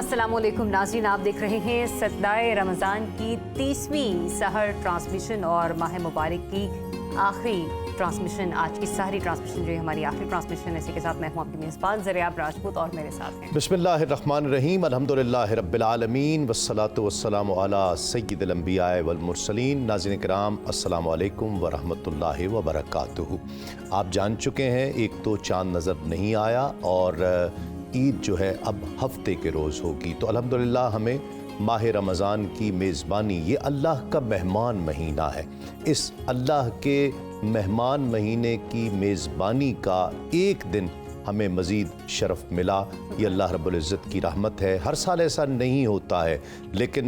अस्सलाम वालेकुम नाज़रीन, आप देख रहे हैं सद्दाए रमज़ान की 30वीं सहर ट्रांसमिशन और माह मुबारक की आखिरी ट्रांसमिशन। आज की सारी ट्रांसमिशन जो है हमारी आखिरी ट्रांसमिशन है। इसी के साथ मैं हूँ आपकी मेज़बान ज़रियाब राजपूत और मेरे साथ हैं बिस्मिल्लाहिर्रहमानिर्रहीम, अल्हम्दुलिल्लाहि रब्बिल आलमीन, वस्सलातु वस्सलामु अला सय्यिदिल अंबियाए वल मुरसलीन। नाज़रीन किराम, अस्सलामु अलैकुम व रहमतुल्लाहि व बरकातुहू। आप जान चुके हैं, एक तो चाँद नज़र नहीं आया और ईद जो है अब हफ्ते के रोज़ होगी। तो अल्हम्दुलिल्लाह हमें माह रमज़ान की मेज़बानी, ये अल्लाह का मेहमान महीना है। इस अल्लाह के मेहमान महीने की मेज़बानी का एक दिन हमें मज़ीद शरफ़ मिला। ये अल्लाह रब्बुल इज़्ज़त की रहमत है। हर साल ऐसा नहीं होता है, लेकिन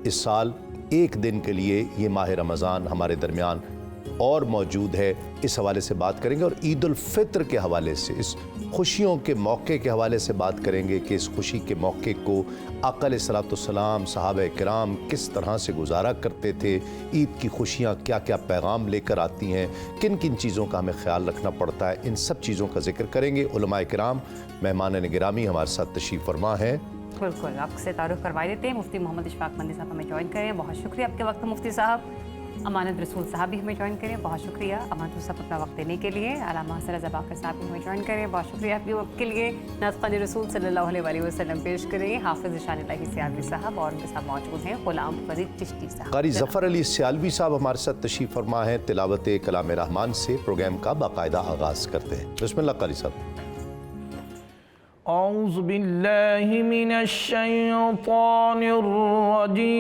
इस साल एक दिन के लिए ये माह रमज़ान हमारे दरमियान और मौजूद है। इस हवाले से बात करेंगे और ईद उल फित्र के हवाले से, इस खुशियों के मौके के हवाले से बात करेंगे कि इस खुशी के मौके को आका अलैहिस्सलाम, सहाबा किराम किस तरह से गुजारा करते थे। ईद की खुशियाँ क्या क्या पैगाम लेकर आती हैं, किन किन चीज़ों का हमें ख्याल रखना पड़ता है, इन सब चीज़ों का जिक्र करेंगे। उलमाए किराम, मेहमान गिरामी हमारे साथ तशरीफ़ फरमा है। बिल्कुल, आपसे तारुफ करवा देते हैं। मुफ्ती मोहम्मद इशफाक मंदी साहब हमें ज्वाइन करें, बहुत शुक्रिया आपके वक्त मुफ्ती साहब। अमानत रसूल साहब भी हमें ज्वाइन करें, बहुत शुक्रिया अमानत साहब अपना वक्त देने के लिए। अलामा हसन रज़ा बाकर साहब भी हमें ज्वाइन करें, बहुत शुक्रिया आपके वक्त के लिए। नाज़-ख़ानी रसूल सल्लल्लाहु अलैहि वसल्लम पेश करें। हाफ़िज़ शान-ए-इलाही सियालवी साहब और उनके साथ मौजूद हैं ग़ुलाम फ़रीद चिश्ती साहब। क़ारी ज़फ़र अली सियालवी साहब हमारे साथ तशरीफ़ फरमा है। तिलावत कलाम रहमान से प्रोग्राम का बाकायदा आगाज़ करते हैं। बिस्मिल्लाह क़ारी साहब। औज़ु बिल्लाहि मिनश शैतानिर रजीम,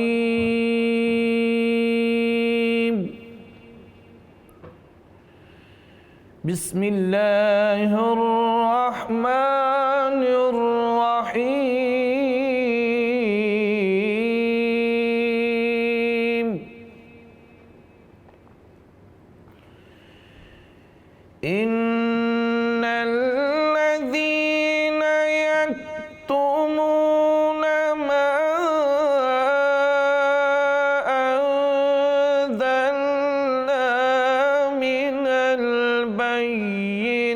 बिस्मिल्लाहिर रहमानिर रहीम। इन्नल्लज़ीना यक्तुमूना मा अंज़लना मिनल बय्यिनाति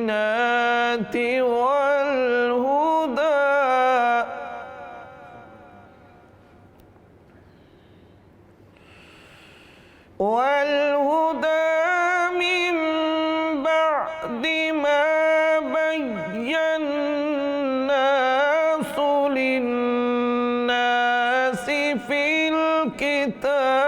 वल हुदा मिन बअदि मा बय्यन्नाहु लिन्नासि फिल किताब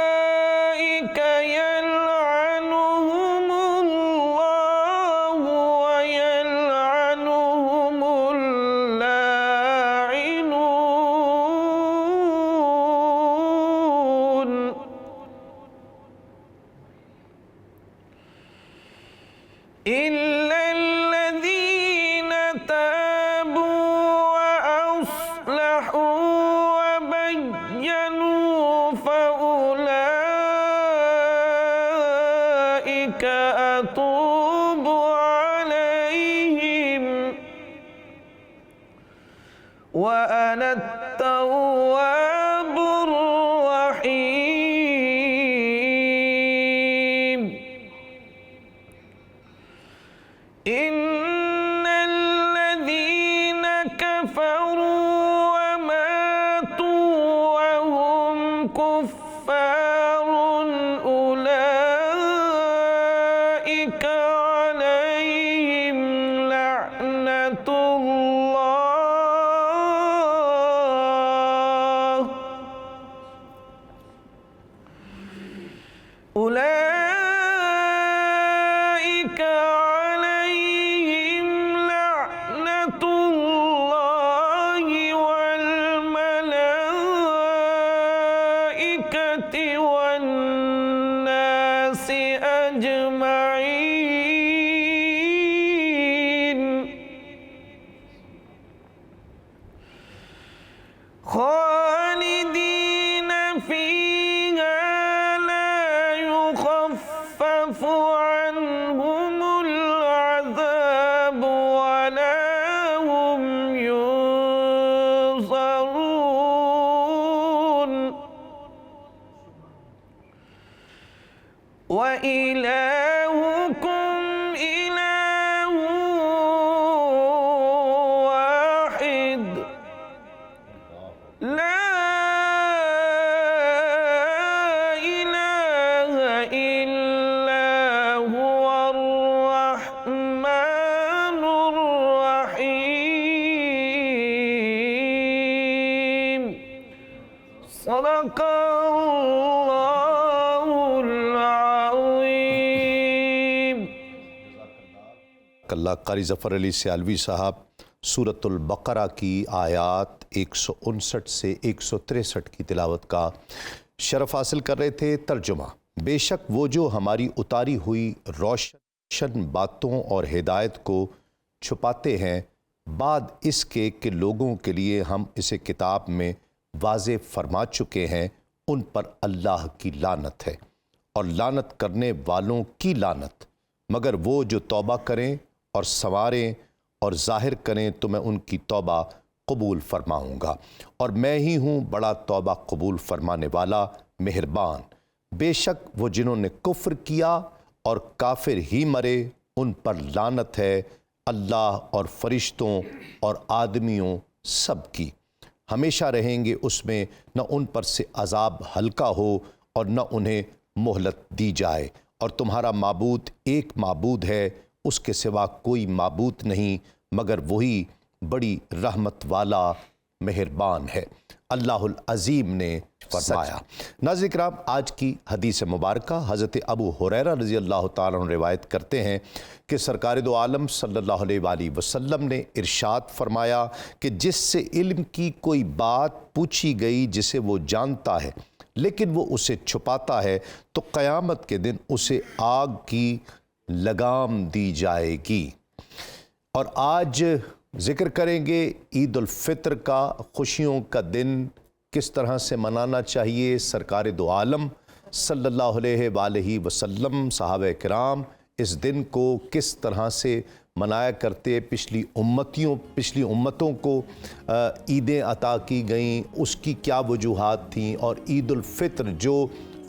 उलाइका यलअनुहुमुल्लाहु व यलअनुहुमुल लाइनून। इल्लल्लज़ीना ताबू व अस्लहू व बय्यनू फउलाइका अतूबु अलैहिम व अना अत-तव्वाबुर रहीम। इन्नल्लज़ीना कफ़रू व मातू व हुम कुफ़्फ़ारुन उलाइका अलैहिम लअनतुल्लाह उलाइका अलैहिम लअनतुल्लाहि वल मलाइकति वन नासि अजमईन। खालिदीन फ़ीहा ला युख़फ़फ़ु وَإِلَٰهُكُمْ إِلَٰهٌ وَاحِدٌ لَا إِلَٰهَ إِلَّا هُوَ الرَّحْمَٰنُ الرَّحِيمُ صدق اللہ العظیم۔ اللہ قاری ظفر علی سیالوی صاحب سورۃ البقرہ کی آیات 159 سے 163 کی تلاوت کا شرف حاصل کر رہے تھے۔ ترجمہ: بے شک وہ جو ہماری اتاری ہوئی روشن باتوں اور ہدایت کو چھپاتے ہیں بعد اس کے کہ لوگوں کے لیے ہم اسے کتاب میں واضح فرما چکے ہیں، ان پر اللہ کی لعنت ہے اور لعنت کرنے والوں کی لعنت، مگر وہ جو توبہ کریں اور سنواریں اور ظاہر کریں تو میں ان کی توبہ قبول فرماؤں گا، اور میں ہی ہوں بڑا توبہ قبول فرمانے والا مہربان۔ بے شک وہ جنہوں نے کفر کیا اور کافر ہی مرے ان پر لعنت ہے اللہ اور فرشتوں اور آدمیوں سب کی، ہمیشہ رہیں گے اس میں، نہ ان پر سے عذاب ہلکا ہو اور نہ انہیں مہلت دی جائے، اور تمہارا معبود ایک معبود ہے، اس کے سوا کوئی معبود نہیں مگر وہی بڑی رحمت والا مہربان ہے۔ اللہ العظیم نے فرمایا۔ ناظرین کرام، آج کی حدیث مبارکہ حضرت ابو ہریرہ رضی اللہ تعالیٰ عنہ روایت کرتے ہیں کہ سرکار دو عالم صلی اللہ علیہ وآلہ وسلم نے ارشاد فرمایا کہ جس سے علم کی کوئی بات پوچھی گئی جسے وہ جانتا ہے لیکن وہ اسے چھپاتا ہے تو قیامت کے دن اسے آگ کی لگام دی جائے گی۔ اور آج ذکر کریں گے عید الفطر کا، خوشیوں کا دن کس طرح سے منانا چاہیے۔ سرکار دو عالم صلی اللہ علیہ وآلہ وسلم، صحابہ کرام اس دن کو کس طرح سے منایا کرتے، پچھلی امتوں کو عیدیں عطا کی گئیں، اس کی کیا وجوہات تھیں، اور عید الفطر جو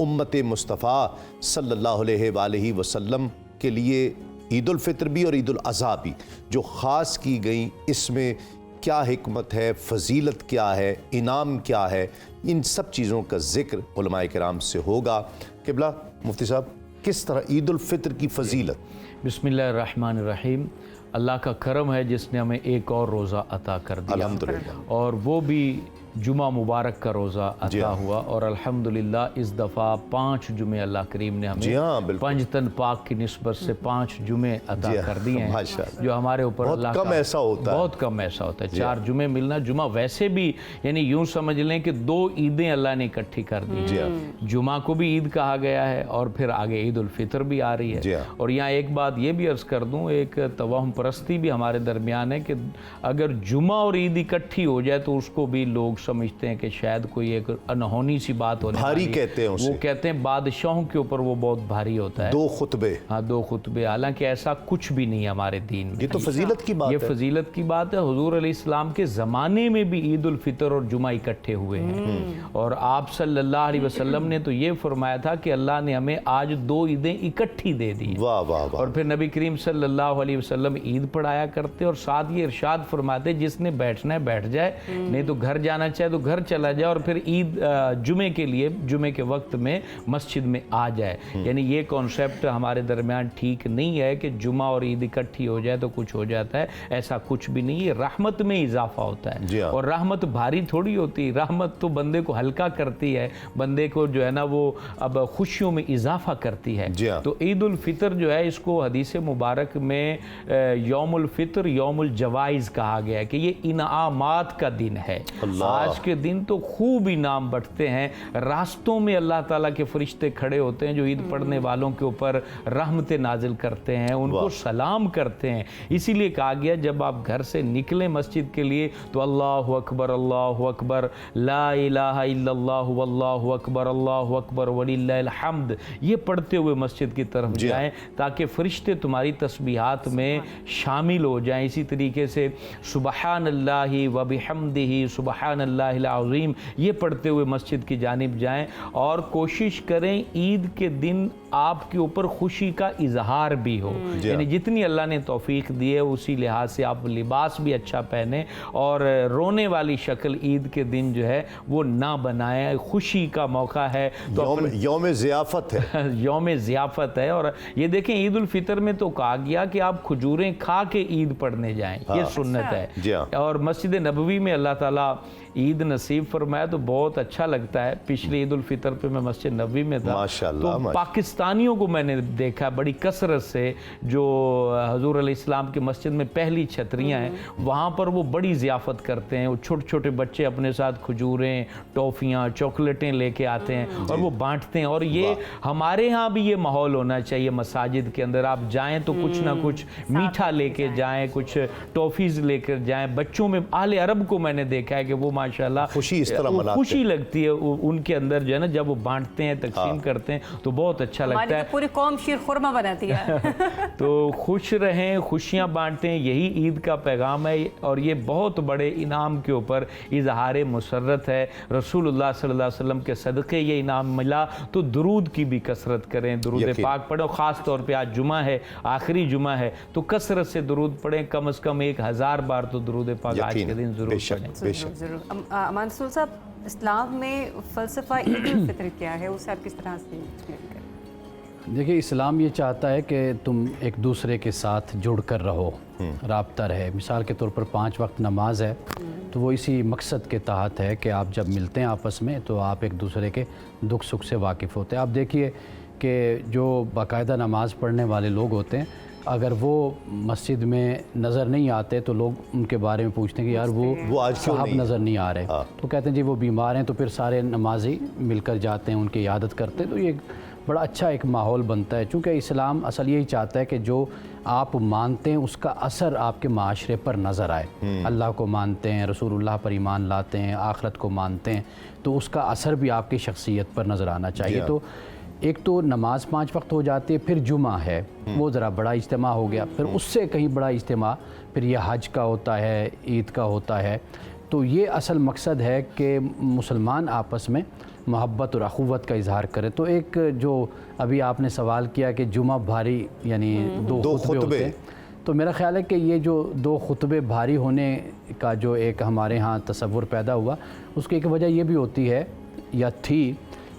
امت مصطفیٰ صلی اللہ علیہ وآلہ وسلم کے لیے عید الفطر بھی اور عید الاضحیٰ بھی جو خاص کی گئیں، اس میں کیا حکمت ہے، فضیلت کیا ہے، انعام کیا ہے، ان سب چیزوں کا ذکر علماء کرام سے ہوگا۔ قبلہ مفتی صاحب، کس طرح عید الفطر کی فضیلت؟ بسم اللہ الرحمن الرحیم۔ اللہ کا کرم ہے جس نے ہمیں ایک اور روزہ عطا کر دیا، الحمدللہ، اور وہ بھی جمعہ مبارک کا روزہ عطا ہوا، اور الحمدللہ اس دفعہ 5 جمعے اللہ کریم نے ہمیں پنجتن پاک کی نسبت سے 5 جمعے عطا کر دیے ہیں، جو ہمارے اوپر اللہ کا بہت کم ایسا ہوتا ہے۔ 4 جمعے ملنا، جمعہ ویسے بھی یعنی یوں سمجھ لیں کہ 2 عیدیں اللہ نے اکٹھی کر دی، جمعہ کو بھی عید کہا گیا ہے اور پھر آگے عید الفطر بھی آ رہی ہے۔ اور یہاں ایک بات یہ بھی عرض کر دوں، ایک توہم پرستی بھی ہمارے درمیان ہے کہ اگر جمعہ اور عید اکٹھی ہو جائے تو اس کو بھی لوگ سمجھتے ہیں کہ شاید کوئی ایک انہونی سی بات ہونے بھاری کہتے ہیں اسے، وہ کہتے ہیں بادشاہوں کے اوپر وہ بہت بھاری ہوتا ہے، 2 خطبے۔ ہاں 2 خطبے، حالانکہ ایسا کچھ بھی نہیں ہمارے دین میں۔ یہ تو فضیلت کی بات ہے، یہ فضیلت کی بات ہے۔ حضور علیہ السلام کے زمانے میں بھی عید الفطر اور جمعہ اکٹھے ہوئے ہیں، اور آپ صلی اللہ علیہ وسلم نے تو یہ فرمایا تھا کہ اللہ نے ہمیں آج 2 عیدیں اکٹھی دے دی، اور پھر نبی کریم صلی اللہ علیہ وسلم عید پڑھایا کرتے اور ساتھ یہ ارشاد فرماتے جس نے بیٹھنا ہے بیٹھ جائے، نہیں تو گھر جانا چاہے تو گھر چلا جائے، اور پھر عید جمعے کے لیے جمعے کے وقت میں مسجد میں آ جائے۔ یعنی یہ کانسیپٹ ہمارے درمیان ٹھیک نہیں ہے کہ جمعہ اور عید اکٹھی ہو جائے تو کچھ ہو جاتا ہے، ایسا کچھ بھی نہیں ہے۔ رحمت میں اضافہ ہوتا ہے، اور رحمت بھاری تھوڑی ہوتی، رحمت تو بندے کو ہلکا کرتی ہے، بندے کو جو ہے نا وہ اب خوشیوں میں اضافہ کرتی ہے۔ تو عید الفطر جو ہے اس کو حدیث مبارک میں یوم الفطر یوم الجوائز کہا گیا ہے کہ یہ انعامات کا دن ہے۔ آج کے دن تو خوب انعام بٹتے ہیں، راستوں میں اللہ تعالیٰ کے فرشتے کھڑے ہوتے ہیں جو عید پڑھنے والوں کے اوپر رحمت نازل کرتے ہیں، ان کو سلام کرتے ہیں۔ اسی لیے کہا گیا جب آپ گھر سے نکلیں مسجد کے لیے تو اللہ اکبر لا الہ الا اللہ واللہ اکبر وللہ الحمد یہ پڑھتے ہوئے مسجد کی طرف جائیں تاکہ فرشتے تمہاری تسبیحات میں شامل ہو جائیں۔ اسی طریقے سے سبحان اللہ وبحمدہ سبحان सुबहानल्लाहिल अज़ीम ये पढ़ते हुए मस्जिद की जानिब जाएं और कोशिश करें ईद के दिन आपके ऊपर खुशी का इजहार भी हो, यानी जितनी अल्लाह ने तौफीक दी है उसी लिहाज से आप लिबास भी अच्छा पहने और रोने वाली शक्ल ईद के दिन जो है वो ना बनाएं। खुशी का मौका है तो यौम ज़ियाफ़त है यौम ज़ियाफ़त है। और ये देखें ईद उल फितर में तो कहा गया कि आप खजूरें खा के ईद पढ़ने जाएं, ये सुन्नत है। और मस्जिद नबवी में अल्लाह ताला ईद नसीब फरमाया तो बहुत अच्छा लगता है। पिछले ईद उल फितर पे मैं मस्जिद नबवी में था तो पाकिस्तानियों को मैंने देखा बड़ी कसरत से, जो हजूर अलैहिस्सलाम की मस्जिद में पहली छतरियाँ हैं वहाँ पर वो बड़ी ज़ियाफ़त करते हैं। वो छोटे छोटे बच्चे अपने साथ खजूरें, टॉफ़ियाँ, चॉकलेटें लेके आते हैं और वो बांटते हैं। और ये हमारे यहाँ भी ये माहौल होना चाहिए। मसाजिद के अंदर आप जाएँ तो कुछ ना कुछ मीठा लेके जाएँ, कुछ टॉफ़ीज़ लेकर जाएँ। बच्चों में आले अरब को मैंने देखा है कि वो माशाल्लाह खुशी इस तरह मनाते हैं, खुशी लगती है उनके अंदर जो है ना, जब वो बांटते हैं, तकसीम करते हैं तो बहुत अच्छा लगता है। तो पूरी कौम शीर खुरमा बनाती है तो खुश रहें, खुशियाँ बांटें, यही ईद का पैगाम है। और ये बहुत बड़े इनाम के ऊपर इजहार मुसर्रत है। रसूलुल्लाह सल्लल्लाहु अलैहि वसल्लम के सदक़े ये इनाम मिला तो दुरूद की भी कसरत करें, दुरूद पाक पढ़ो। ख़ास तौर पे आज जुमा है, आखिरी जुमा है, तो कसरत से दुरूद पढ़ें, कम से कम 1000 बार तो दुरूद पाक आज के दिन ज़रूर पढ़ें। अमान रसूल साहब, इस्लाम में फ़लसफ़ा ईद उल फितर क्या है, उसे आप किस तरह से एक्सप्लेन करें? देखिए, इस्लाम ये चाहता है कि तुम एक दूसरे के साथ जुड़ कर रहो, राब्ता रहे। मिसाल के तौर पर 5 वक्त नमाज है तो वो इसी मकसद के तहत है कि आप जब मिलते हैं आपस में तो आप एक दूसरे के दुख सुख से वाकिफ़ होते हैं। आप देखिए कि जो बाकायदा नमाज़ पढ़ने वाले लोग होते हैं, अगर वो मस्जिद में नज़र नहीं आते तो लोग उनके बारे में पूछते हैं कि यार वो आज साहब नज़र नहीं आ रहे। तो कहते हैं जी वो बीमार हैं, तो फिर सारे नमाजी मिलकर जाते हैं, उनकी इयादत करते हैं। तो ये बड़ा अच्छा एक माहौल बनता है, चूँकि इस्लाम असल यही चाहता है कि जो आप मानते हैं उसका असर आपके माशरे पर नज़र आए। अल्लाह को मानते हैं, रसूलुल्लाह पर ईमान लाते हैं, आखिरत को मानते हैं, तो उसका असर भी आपकी शख्सियत पर नज़र आना चाहिए। तो एक तो नमाज 5 वक्त हो जाती है, फिर जुमा है, वो ज़रा बड़ा इज्तिमा हो गया, फिर उससे कहीं बड़ा इज्तिमा फिर ये हज का होता है, ईद का होता है। तो ये असल मकसद है कि मुसलमान आपस में मोहब्बत और अखुवत का इजहार करें। तो एक जो अभी आपने सवाल किया कि जुमा भारी यानी 2 खुतबे होते हैं, तो मेरा ख्याल है कि ये जो 2 खुतबे भारी होने का जो एक हमारे यहाँ तसव्वुर पैदा हुआ, उसकी एक वजह ये भी होती है या थी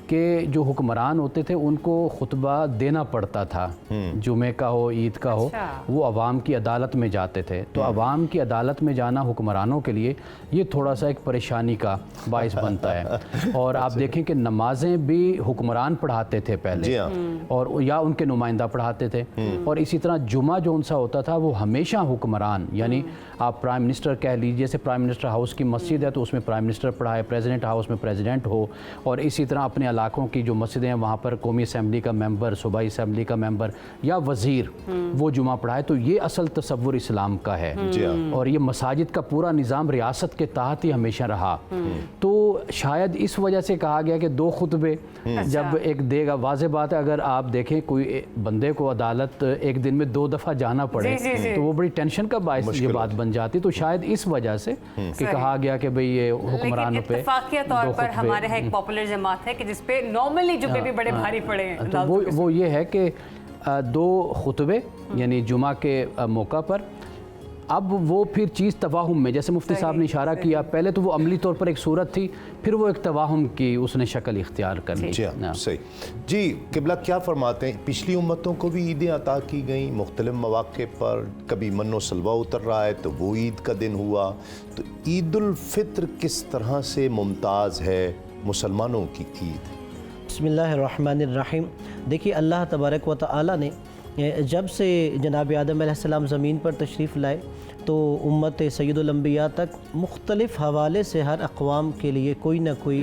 कि जो हुक्मरान होते थे उनको खुतबा देना पड़ता था, जुमे का हो, ईद का हो, वो अवाम की अदालत में जाते थे। तो अवाम की अदालत में जाना हुक्मरानों के लिए ये थोड़ा सा एक परेशानी का बाइस बनता है। और आप देखें कि नमाजें भी हुक्मरान पढ़ाते थे पहले, और या उनके नुमाइंदा पढ़ाते थे। और इसी तरह जुमा जो उनसा होता था वो हमेशा हुक्मरान, यानी आप प्राइम मिनिस्टर कह लीजिए, जैसे प्राइम मिनिस्टर हाउस की मस्जिद है तो उसमें प्राइम मिनिस्टर पढ़ाए, प्रेसिडेंट हाउस में प्रेसिडेंट हो, और इसी तरह अपने इलाकों की जो मस्जिदें हैं वहाँ पर कौमी असम्बली का मेंबर, सूबाई असम्बली का मेंबर या वज़ीर वो जुमा पढ़ाए। तो ये असल तसव्वुर इस्लाम का है। और ये मसाजिद का पूरा निज़ाम रियासत के तहत ही हमेशा रहा। तो शायद इस वजह से कहा गया कि 2 खुतबे जब एक देगा, वाज़ेह बात है अगर आप देखें कोई बंदे को अदालत एक दिन में 2 दफ़ा जाना पड़े तो वो बड़ी टेंशन का बायस ये बात बन जाती। तो शायद इस वजह से कि कहा गया कि भाई ये हुक्मरानों पे इत्तेफाकिया तौर पर हमारे यहाँ एक पॉपुलर जमात है कि जिसपे नॉर्मली जुमे भी बड़े भारी पड़े हैं। तो वो ये है कि 2 खुतबे यानी जुमा के मौका पर अब वो फिर चीज़ तवाहुम में, जैसे मुफ्ती साहब ने इशारा किया, पहले तो वो अमली तौर पर एक सूरत थी, फिर वो एक तवाहुम की उसने शक्ल इख्तियार कर ली। सही जी। किबला क्या फरमाते हैं, पिछली उम्मतों को भी ईदें अता की गई मुख्तलिफ मौक़े पर, कभी मन्नो सलवा उतर रहा है तो वो ईद का दिन हुआ। तो ईद उल फित्र किस तरह से मुमताज़ है मुसलमानों की ईद? बिस्मिल्लाहिर्रहमानिर्रहीम। देखिए, अल्लाह तबारक व तआला ने जब से जनाब आदम अलैहिस्सलाम ज़मीन पर तशरीफ़ लाए तो उम्मत सैयदुल अंबिया तक मुख्तलिफ़ हवाले से हर अक़वाम के लिए कोई ना कोई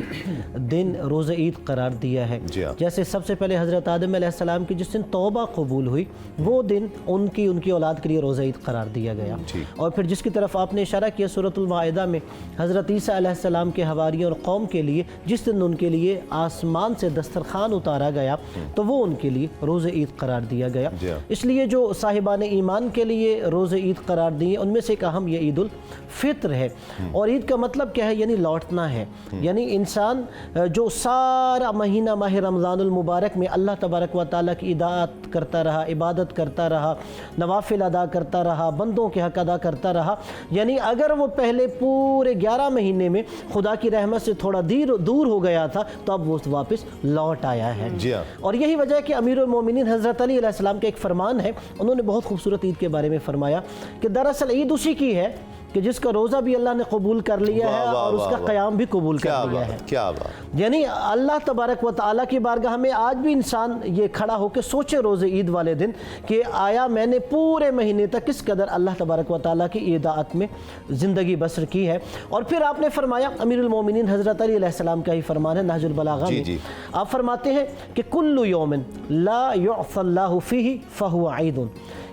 दिन रोज़ ईद करार दिया है। जैसे सबसे पहले हज़रत आदम अलैहिस्सलाम की जिस दिन तौबा कबूल हुई वो दिन उनकी औलाद के लिए रोज़ ईद करार दिया गया। और फिर जिसकी तरफ आपने इशारा किया सूरतुल माइदा में हज़रत ईसा अलैहिस्सलाम के हवारियों और कौम के लिए जिस दिन उनके लिए आसमान से दस्तरखान उतारा गया तो वो उनके लिए रोज़ ईद करार दिया गया। इसलिए जो साहिबान ईमान के लिए रोज़ ईद करार दिए उनमें से एक अहम ये ईद उल फित्र है। और ईद का मतलब क्या है? यानी लौटना है। यानी इंसान जो सारा महीना माह रमज़ानुल मुबारक में अल्लाह तबारक व तआला की इताअत करता रहा, इबादत करता रहा, नवाफिल अदा करता रहा, बंदों के हक अदा करता रहा, यानी अगर वो पहले पूरे 11 महीने में खुदा की रहमत से थोड़ा दूर हो गया था तो अब वो वापस लौट आया है। जी हाँ। और यही वजह है कि अमीरुल मोमिनीन हज़रत अली अलैहिस्सलाम का एक फरमान है, उन्होंने बहुत खूबसूरत ईद के बारे में फरमाया कि दरअसल ईद उसी की है कि जिसका रोज़ा भी अल्लाह ने कबूल कर लिया है और उसका क़याम भी कबूल कर लिया है। क्या बात। यानी अल्लाह तबारक व तआला की बारगाह में आज भी इंसान ये खड़ा होकर सोचे रोज़े ईद वाले दिन कि आया मैंने पूरे महीने तक किस कदर अल्लाह तबारक व तआला की इताअत में ज़िंदगी बसर की है। और फिर आपने फरमाया, अमीरुल मोमिनीन हज़रत अली अलैहिस्सलाम का ही फरमान है नहजुल बलागा में, आप फरमाते हैं कि कुल्लु यौमिन ला युअफ़ल्लाहु फ़ीही फ़हुव ईदुन,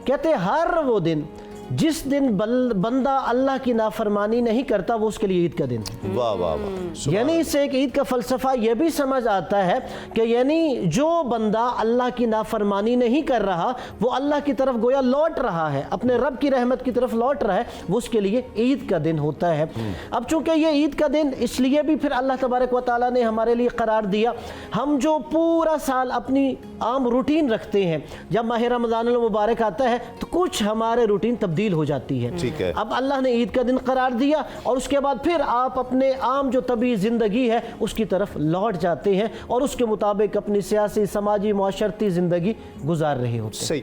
कहते हर वो दिन जिस दिन बंदा अल्लाह की नाफरमानी नहीं करता वो उसके लिए ईद का दिन है। वाह वाह वाह। यानी इससे एक ईद का फ़लसफ़ा यह भी समझ आता है कि यानी जो बंदा अल्लाह की नाफरमानी नहीं कर रहा वो अल्लाह की तरफ गोया लौट रहा है, अपने रब की रहमत की तरफ लौट रहा है, वो उसके लिए ईद का दिन होता है। अब चूँकि ये ईद का दिन इसलिए भी फिर अल्लाह तबारक व तआला ने हमारे लिए करार दिया, हम जो पूरा साल अपनी आम रूटीन रखते हैं, जब माह रमज़ानुल मुबारक आता है तो कुछ हमारे रूटीन तब्दील हो जाती है। ठीक है। अब अल्लाह ने ईद का दिन करार दिया और उसके बाद फिर आप अपने आम जो तबी ज़िंदगी है उसकी तरफ लौट जाते हैं और उसके मुताबिक अपनी सियासी, समाजी, मुआशरती ज़िंदगी गुजार रहे होते हैं। सही।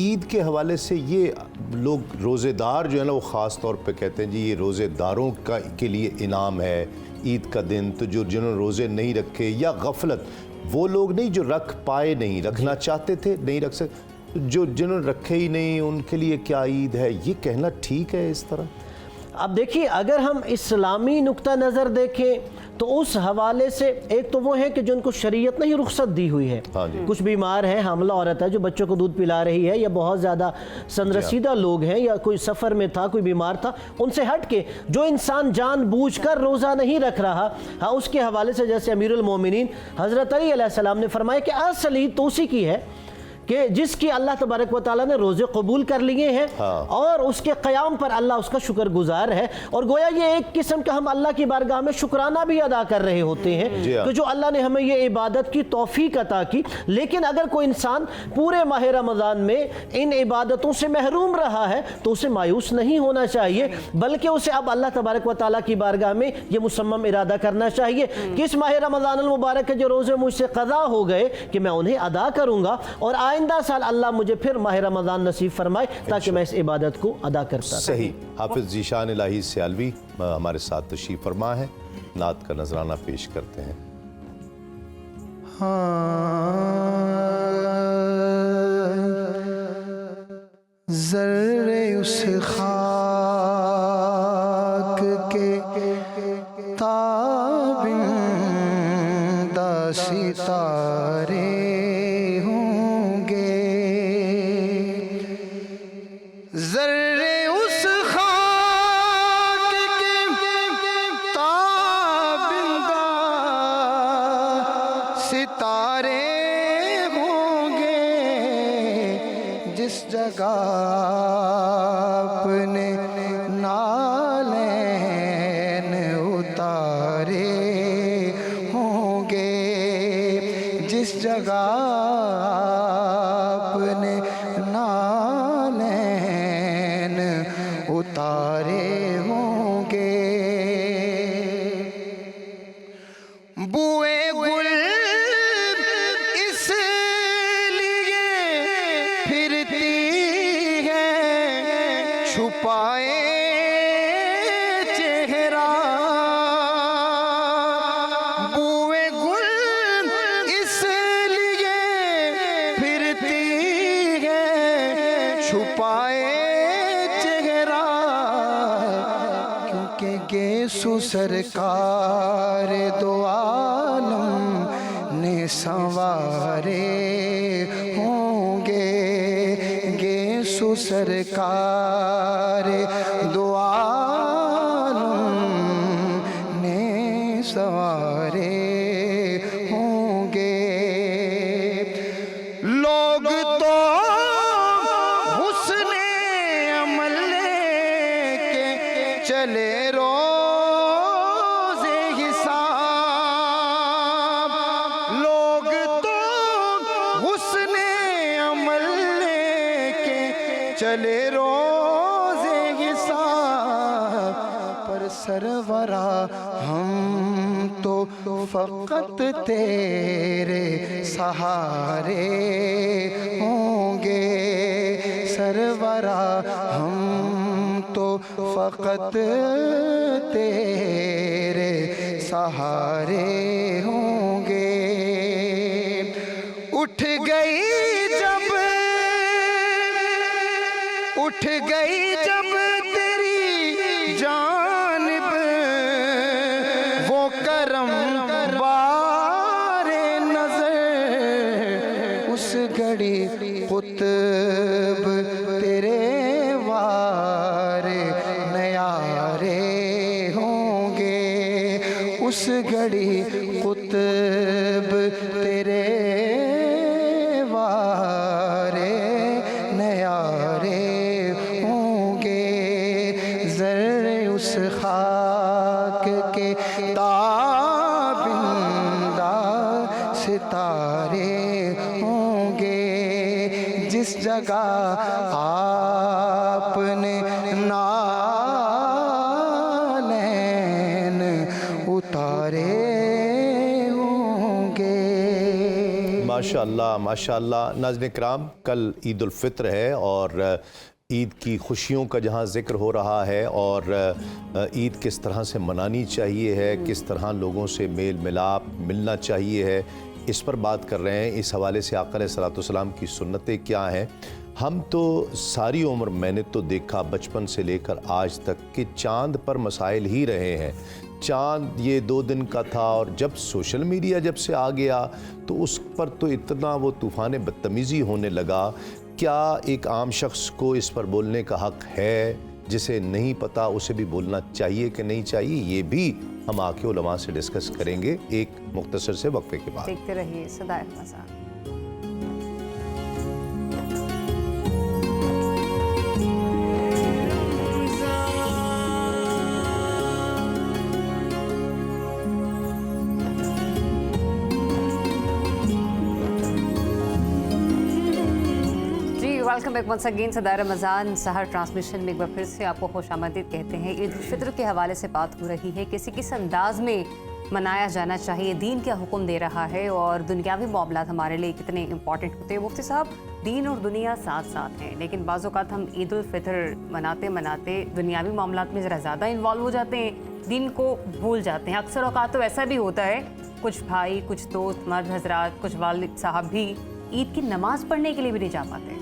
ईद के हवाले से ये लोग रोज़ेदार जो है ना वो ख़ास तौर पे कहते हैं जी ये रोज़ेदारों के लिए इनाम है ईद का दिन, तो जो जिन्होंने रोज़े नहीं रखे या गफलत वो लोग नहीं जो रख पाए, नहीं रखना चाहते थे, नहीं रख सकते, जो जिन्होंने रखे ही नहीं उनके लिए क्या ईद है, ये कहना ठीक है इस तरह? अब देखिए, अगर हम इस्लामी नुक्ता नज़र देखें तो उस हवाले से एक तो वो है कि जिनको शरीयत ने ही रुख्सत दी हुई है। हाँ जी। कुछ बीमार है, हामला औरत है जो बच्चों को दूध पिला रही है, या बहुत ज़्यादा सनरसीदा लोग हैं, या कोई सफ़र में था, कोई बीमार था, उनसे हट के जो इंसान जानबूझकर रोज़ा नहीं रख रहा, हाँ उसके हवाले से जैसे अमीरुल मोमिनीन हज़रत अली अलैहिस्सलाम ने फरमाया कि असल ईद तो उसी की है कि जिसकी अल्लाह तबारक व तआला ने रोज़े कबूल कर लिए हैं। हाँ। और उसके क़याम पर अल्लाह उसका शुक्रगुजार है, और गोया ये एक किस्म का हम अल्लाह की बारगाह में शुक्राना भी अदा कर रहे होते हैं कि जो अल्लाह ने हमें ये इबादत की तौफीक अता की। लेकिन अगर कोई इंसान पूरे माह रमज़ान में इन इबादतों से महरूम रहा है तो उसे मायूस नहीं होना चाहिए, बल्कि उसे अब अल्लाह तबारक व तआला की बारगाह में ये मुसम्मम इरादा करना चाहिए कि इस माह रमज़ान मुबारक के जो रोज़े मुझसे क़ज़ा हो गए कि मैं उन्हें अदा करूँगा, और आइंदा साल अल्लाह मुझे फिर माह रमज़ान नसीब फरमाए ताकि मैं इस इबादत को अदा करता। सही। हाफिज़ ज़ीशान इलाही सियालवी हमारे साथ तशरीफ़ फरमा है, नात का नजराना पेश करते हैं। ज़र्रे उस खाक के ताबिंदा सितारे होंगे, ज़र्रे उस खाक के ताबिंदा सितारे होंगे, जिस जगह अपने नालैन उतारे होंगे, जिस जगह अपने नालैन उतारे होंगे। बुए गुल इसलिए फिरती है छुपाए चेहरा, बुए गुल इसलिए फिरती है छुपाए चेहरा, क्योंकि गेसु सरकार दो आलम ने संवारे होंगे, गेसु सरकार दो आलम ने संवारे होंगे। लोग तो हुस्ने अमले चले रोज़े हिसाब, लोग तो हुस्ने अमल लेके चले रोज़े हिसाब, पर सरवरा हम तो फ़क़त तेरे सहारे होंगे, सरवरा हम तो फ़क़त तेरे सहारे होंगे। उठ गई जब तेरी जानिब वो करम बारे नज़र, उस घड़ी कुतुब तेरे वारे नयारे होंगे, उस घड़ी कुतुब तेरे वारे नयारे होंगे। ज़र्रे उस खाक के ताबिंदा सितारे होंगे, जिस जगह आपने नालैन उतारे होंगे। माशाअल्लाह माशाअल्लाह। नाज़रीन किराम, कल ईद उल फित्र है और ईद की खुशियों का जहाँ ज़िक्र हो रहा है और ईद किस तरह से मनानी चाहिए है, किस तरह लोगों से मेल मिलाप मिलना चाहिए है, इस पर बात कर रहे हैं। इस हवाले से आका अलैहिस्सलाम की सुन्नतें क्या हैं। हम तो सारी उम्र, मैंने तो देखा बचपन से लेकर आज तक कि चाँद पर मसाइल ही रहे हैं। चाँद ये 2 दिन का था और जब सोशल मीडिया जब से आ गया तो उस पर तो इतना वो तूफ़ान बदतमीज़ी होने लगा। क्या एक आम शख्स को इस पर बोलने का हक़ है? जिसे नहीं पता उसे भी बोलना चाहिए कि नहीं चाहिए, ये भी हम आके उलमा से डिस्कस करेंगे एक मुख्तसर से वक्फे के बाद। देखते रहिए सदाए मज़ा। Welcome back once again. सदाए रमज़ान सहर ट्रांसमिशन में एक बार फिर से आपको खुश आमदीद कहते हैं। ईद उल फित्र के हवाले से बात हो रही है, किस अंदाज में मनाया जाना चाहिए, दीन क्या हुक्म दे रहा है और दुनियावी मामलात हमारे लिए कितने इंपॉर्टेंट होते हैं। मुफ्ती साहब, दीन और दुनिया साथ साथ हैं, लेकिन बाज़ औक़ात हम ईद उल फित्र मनाते मनाते दुनियावी मामलात में ज़रा ज़्यादा इन्वॉल्व हो जाते हैं, दीन को भूल जाते हैं। अक्सर औक़ात तो ऐसा भी होता है, कुछ भाई, कुछ दोस्त, मर्द हजरात, कुछ वालिद साहब भी ईद की नमाज़ पढ़ने के लिए भी नहीं जा पाते।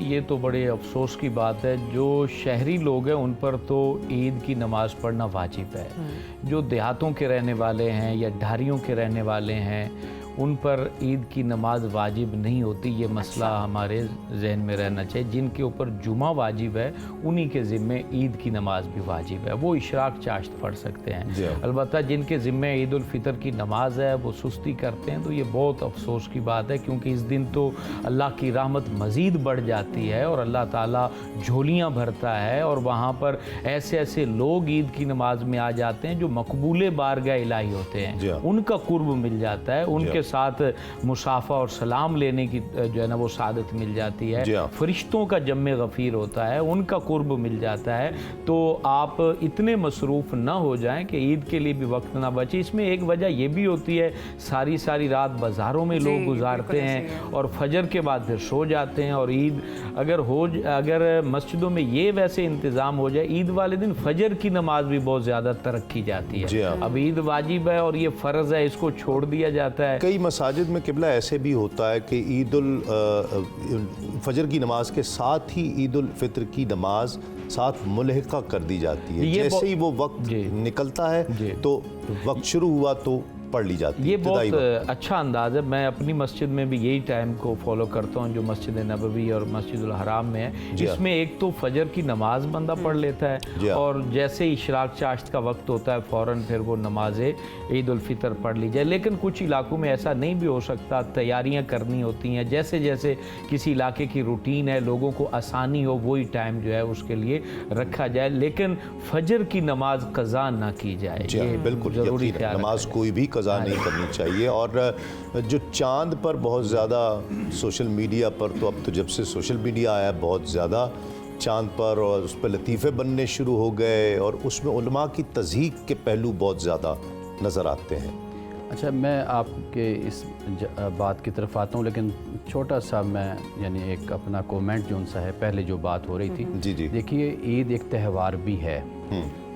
ये तो बड़े अफसोस की बात है। जो शहरी लोग हैं उन पर तो ईद की नमाज़ पढ़ना वाजिब है। जो देहातों के रहने वाले हैं या ढारियों के रहने वाले हैं उन पर ईद की नमाज वाजिब नहीं होती। ये मसला हमारे जहन में रहना चाहिए। जिनके ऊपर जुमा वाजिब है उन्हीं के ज़िम्मे ईद की नमाज भी वाजिब है, वो इशराक चाश्त पढ़ सकते हैं। अलबत्ता जिनके ज़िम्मे ईद उल फितर की नमाज है वो सुस्ती करते हैं, तो ये बहुत अफसोस की बात है, क्योंकि इस दिन तो अल्लाह की रहमत मज़ीद बढ़ जाती है और अल्लाह ताला झोलियाँ भरता है और वहाँ पर ऐसे ऐसे लोग ईद की नमाज में आ जाते हैं जो मकबूले बारगाह इलाही होते हैं, उनका कुर्ब मिल जाता है, उनके साथ मुसाफा और सलाम लेने की जो है ना वो सादत मिल जाती है। फरिश्तों का जम्मे गफ़ीर होता है, उनका कुर्ब मिल जाता है। तो आप इतने मसरूफ़ ना हो जाएं कि ईद के लिए भी वक्त ना बचे। इसमें एक वजह ये भी होती है, सारी सारी रात बाज़ारों में लोग गुजारते हैं और फजर के बाद फिर सो जाते हैं। और ईद अगर मस्जिदों में ये वैसे इंतज़ाम हो जाए, ईद वाले दिन फजर की नमाज भी बहुत ज़्यादा तरक की जाती है। अब ईद वाजिब है और ये फ़र्ज़ है, इसको छोड़ दिया जाता है। कई मसाजिद में किबला ऐसे भी होता है कि ईद उल फजर की नमाज के साथ ही ईद उल फित्र की नमाज साथ मुल्हिका कर दी जाती है। जैसे ही वो वक्त निकलता है तो वक्त शुरू हुआ तो पढ़ ली जाती है। ये इब्तिदाई बहुत अच्छा अंदाज़ है। मैं अपनी मस्जिद में भी यही टाइम को फॉलो करता हूँ जो मस्जिद नबवी और मस्जिदुल हराम में है। जी हाँ। इसमें एक तो फजर की नमाज बंदा पढ़ लेता जी है हाँ। और जैसे ही इशराक चाश्त का वक्त होता है फ़ौरन फिर वो नमाज ईद उल फितर पढ़ ली जाए। लेकिन कुछ इलाकों में ऐसा नहीं भी हो सकता, तैयारियाँ करनी होती हैं। जैसे जैसे किसी इलाके की रूटीन है, लोगों को आसानी हो, वही टाइम जो है उसके लिए रखा जाए, लेकिन फजर की नमाज कज़ा ना की जाए। जी हाँ, ये बिल्कुल ज़रूरी यकीनन ख्याल नमाज रखा जाए। कोई भी कज़ा नहीं करनी चाहिए। और जो चांद पर बहुत ज़्यादा सोशल मीडिया पर, तो अब तो जब से सोशल मीडिया आया बहुत ज़्यादा चांद पर और उस पर लतीफ़े बनने शुरू हो गए और उसमें उलमा की तज़हीक के पहलू बहुत ज़्यादा नज़र आते हैं। अच्छा, मैं आपके इस बात की तरफ आता हूँ, लेकिन छोटा सा मैं यानी एक अपना कमेंट जो उनसा है, पहले जो बात हो रही थी। जी जी। देखिए, ईद एक त्यौहार भी है,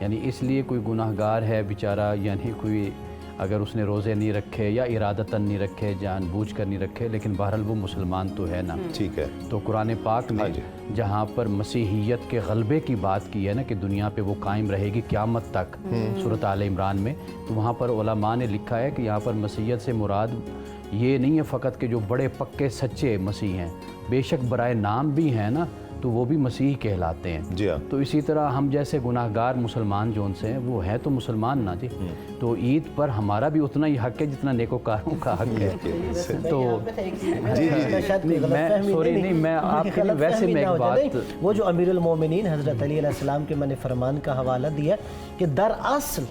यानी इसलिए कोई गुनाहगार है बेचारा, यानी कोई अगर उसने रोज़े नहीं रखे या इरादतन नहीं रखे, जानबूझकर नहीं रखे, लेकिन बहरहाल वो मुसलमान तो है ना। ठीक है। तो कुरान पाक हाँ जी। ने जहाँ पर मसीहियत के गलबे की बात की है ना, कि दुनिया पे वो कायम रहेगी क़यामत तक, सूरत आल इमरान में, तो वहाँ पर उलमा ने लिखा है कि यहाँ पर मसीहियत से मुराद ये नहीं है फ़कत कि जो बड़े पक्के सच्चे मसीह हैं, बेशक बराए नाम भी हैं ना, तो वो भी मसीह कहलाते हैं। जी हाँ। तो इसी तरह हम जैसे गुनाहगार मुसलमान जो उनसे हैं, वो है तो मुसलमान ना जी। तो ईद पर हमारा भी उतना ही हक है जितना नेकोकारों का हक है। तो मैं सॉरी नहीं, मैं आपके लिए वैसे मैं एक बात, वो जो अमीरुल मोमिनीन हज़रत अली अलैहिस्सलाम के मैंने फरमान का हवाला दिया कि दरअसल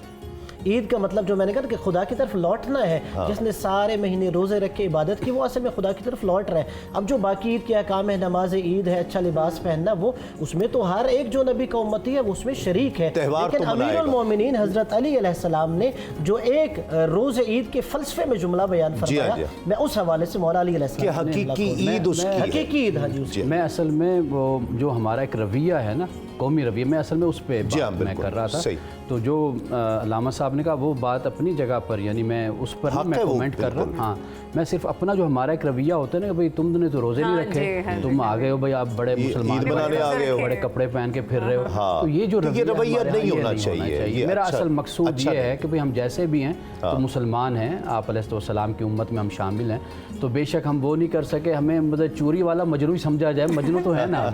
ईद का मतलब जो मैंने कहा कि खुदा की तरफ लौटना है। जिसने सारे महीने रोज़े रख के इबादत की, वो असल में खुदा की तरफ लौट रहे हैं। अब जो बाकी ईद के अहकाम है, नमाज ईद है, अच्छा लिबास पहनना, वो उसमें तो हर एक जो नबी का उम्मती है वो उसमें शरीक है। लेकिन अमीरुल मोमिनीन हज़रत अली अलैहिस्सलाम ने जो एक रोज़े ईद के फ़लसफ़े में जुमला बयान फरमाया, मैं उस हवाले से मौला अली अलैहिस्सलाम हकीकी ईद उसकी, हकीकी ईद, हाँ जी, मैं असल में वो जो हमारा एक रवैया है ना, कौमी रवैया, मैं असल में उस पर बात मैं कर रहा था। तो जो अल्लामा साहब ने कहा वो बात अपनी जगह पर, यानी मैं उस पर मैं कमेंट कर रहा हूँ। हाँ, मैं सिर्फ अपना जो हमारा एक रवैया होता है ना कि भाई तुमने तो रोज़े नहीं रखे, तुम आ गए हो भाई, आप बड़े मुसलमान आ गए हो, बड़े कपड़े पहन के फिर रहे हो। तो ये जो रवैया नहीं होना चाहिए। मेरा असल मकसूद ये है कि भाई हम जैसे भी हैं तो मुसलमान हैं, आप अलैहिस्सलाम की उम्मत में हम शामिल हैं, तो बेशक हम वो नहीं कर सके, हमें मतलब चोरी वाला मजनू समझा जाए, मजनू तो है ना।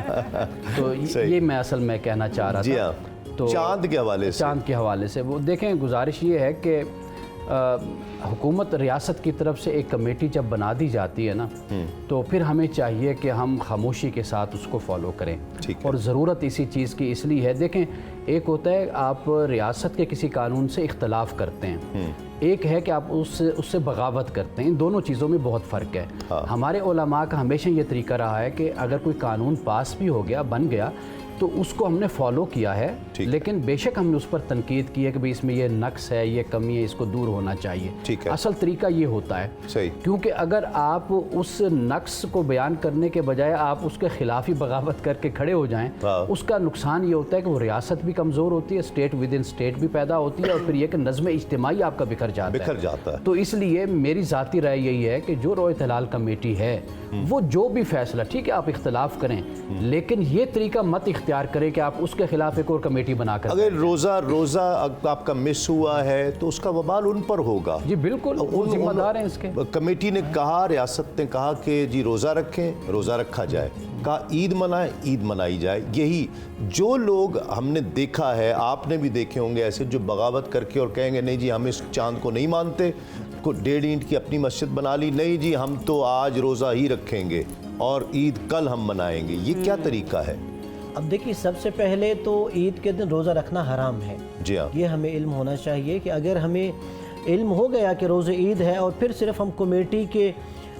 तो ये मैं असल में कहना चाह रहा था। तो चांद के हवाले से वो देखें, गुजारिश ये है कि हुकूमत रियासत की तरफ से एक कमेटी जब बना दी जाती है ना, तो फिर हमें चाहिए कि हम खामोशी के साथ उसको फॉलो करें। और ज़रूरत इसी चीज़ की इसलिए है, देखें, एक होता है आप रियासत के किसी कानून से इख्तलाफ करते हैं, एक है कि आप उससे बगावत करते हैं। इन दोनों चीज़ों में बहुत फ़र्क है। हमारे उलमा का हमेशा ये तरीका रहा है कि अगर कोई कानून पास भी हो गया, बन गया, तो उसको हमने फॉलो किया है, लेकिन बेशक हमने उस पर तनकीद की है कि भाई इसमें ये नक्स है, ये कमी है, इसको दूर होना चाहिए। असल तरीका ये होता है, क्योंकि अगर आप उस नक्स को बयान करने के बजाय आप उसके खिलाफ ही बगावत करके खड़े हो जाएं, उसका नुकसान ये होता है कि वो रियासत भी कमज़ोर होती है, स्टेट विद इन स्टेट भी पैदा होती है, और फिर यह कि नज़्म इज्तिमाई आपका बिखर जाता है। तो इसलिए मेरी ज़ाती राय यही है कि जो रोए तलाल कमेटी है, वो जो भी फैसला, ठीक है आप इख्तलाफ करें, लेकिन ये तरीका मत इख्तियार करें कि आप उसके खिलाफ एक और कमेटी बनाकर, अगर रोज़ा आपका मिस हुआ है तो उसका वबाल उन पर होगा। जी बिल्कुल, वो जिम्मेदार हैं इसके। कमेटी ने कहा, रियासत ने कहा कि जी रोज़ा रखें, रोज़ा रखा जाए, कहा ईद मनाएं, ईद मनाई जाए। यही जो लोग हमने देखा है, आपने भी देखे होंगे ऐसे, जो बगावत करके और कहेंगे नहीं जी हम इस चांद को नहीं मानते, को 1.5 ईंट की अपनी मस्जिद बना ली, नहीं जी हम तो आज रोज़ा ही रखेंगे और ईद कल हम मनाएंगे, ये क्या तरीका है? अब देखिए, सबसे पहले तो ईद के दिन रोज़ा रखना हराम है। जी हाँ, ये हमें इल्म होना चाहिए कि अगर हमें इल्म हो गया कि रोज़े ईद है और फिर सिर्फ हम कमेटी के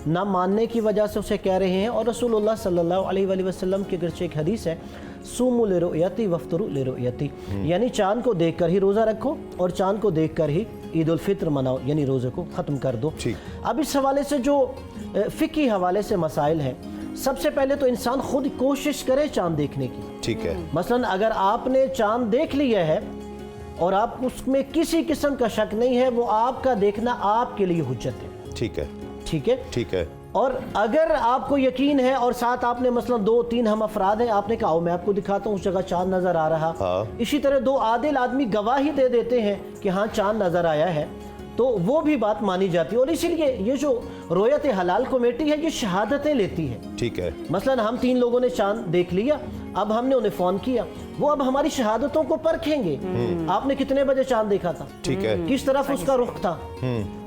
ना मानने की वजह से उसे कह रहे हैं, और रसूलुल्लाह सल्लल्लाहु अलैहि वसल्लम की अगरचे एक हदीस है, सूमु लिरुयती वफ्तरू लिरुयती, यानी चाँद को देखकर ही रोज़ा रखो और चाँद को देखकर ही ईद उल फित्र मनाओ, यानी रोज़े को ख़त्म कर दो। अब इस हवाले से जो फ़िक़ही हवाले से मसाइल हैं, सबसे पहले तो इंसान खुद कोशिश करे चाँद देखने की। ठीक है। मसलन अगर आपने चाँद देख लिया है और आप उसमें किसी किस्म का शक नहीं है, वो आपका देखना आपके लिए हुज्जत है। ठीक है, ठीक है, ठीक है। और अगर आपको यकीन है और साथ आपने मसलन 2-3 हम अफराद हैं, आपने कहा मैं आपको दिखाता हूँ उस जगह चाँद नज़र आ रहा, इसी तरह 2 आदिल आदमी गवाही दे देते हैं कि हाँ चाँद नज़र आया है, तो वो भी बात मानी जाती है। और इसीलिए ये जो रोयत हलाल कमेटी है ये शहादतें लेती है। ठीक है। मसलन हम 3 लोगों ने चांद देख लिया, अब हमने उन्हें फ़ोन किया, वो अब हमारी शहादतों को परखेंगे। आपने कितने बजे चांद देखा था, ठीक है, किस तरफ उसका रुख था,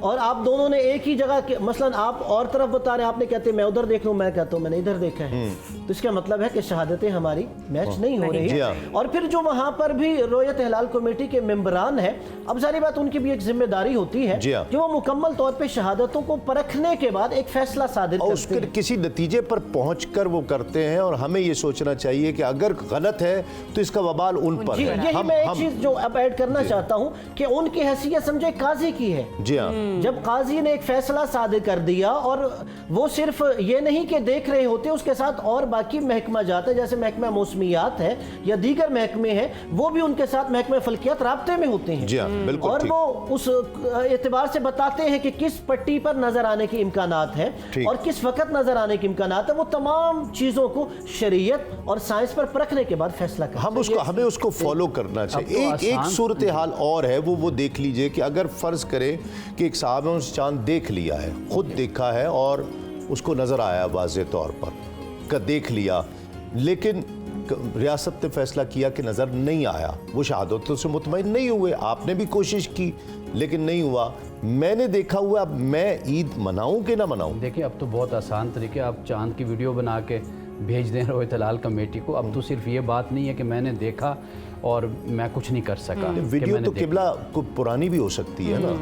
और आप दोनों ने एक ही जगह, मसलन आप और तरफ बता रहे हैं, आपने कहते मैं उधर देख लूं, मैं कहता हूं मैंने इधर देखा है, तो इसका मतलब है कि शहादतें हमारी मैच नहीं हो रही है। और फिर जो वहां पर भी रोयत हलाल कमेटी के मेंबरान है, अब सारी बात उनकी भी एक जिम्मेदारी होती है कि वो मुकम्मल तौर पे शहादतों को परखने के बाद एक फैसला सादिर करते हैं, किसी नतीजे पर पहुंचकर वो करते हैं। और हमें ये सोचना चाहिए कि अगर गलत है तो इसका वबाल उन पर है। यही मैं एक चीज जो अब ऐड करना चाहता हूं कि उनकी हैसियत समझे काजी की है। जी हाँ, जब काजी ने एक फैसला सादिर कर दिया, और वो सिर्फ ये नहीं कि देख रहे होते, उसके साथ और बाकी महकमा जाता है, जैसे महकमा मौसमियात है या दीगर महकमे हैं, वो भी उनके साथ महकमा फल्कियात राब्ते में होते हैं। जी हाँ, बिल्कुल। और वो उस एतबार से बताते हैं कि किस पट्टी पर नजर आने के इम्कानात है और किस वक्त नजर आने के इम्कानात है। वो तमाम चीजों को शरीयत और साइंस पर परखने के बाद फैसला करते हैं। हमें उसको फॉलो करना चाहिए। एक सूरत हाल और है, वो देख लीजिए कि अगर फर्ज करें कि एक साहब ने उस चांद देख लिया है, खुद देखा है और उसको नजर आया वाज़े तौर पर का देख लिया, लेकिन रियासत ने फैसला किया कि नजर नहीं आया, वो शहादतों से मुतमईन नहीं हुए। आपने भी कोशिश की लेकिन नहीं हुआ, मैंने देखा हुआ, अब मैं ईद मनाऊं कि ना मनाऊं? देखिए अब तो बहुत आसान तरीके, आप चांद की वीडियो बना के भेज दें रोयत हलाल कमेटी को। अब तो सिर्फ ये बात नहीं है कि मैंने देखा और मैं कुछ नहीं कर सका। वीडियो तो किबला को पुरानी भी पुरानी भी हो सकती है ना,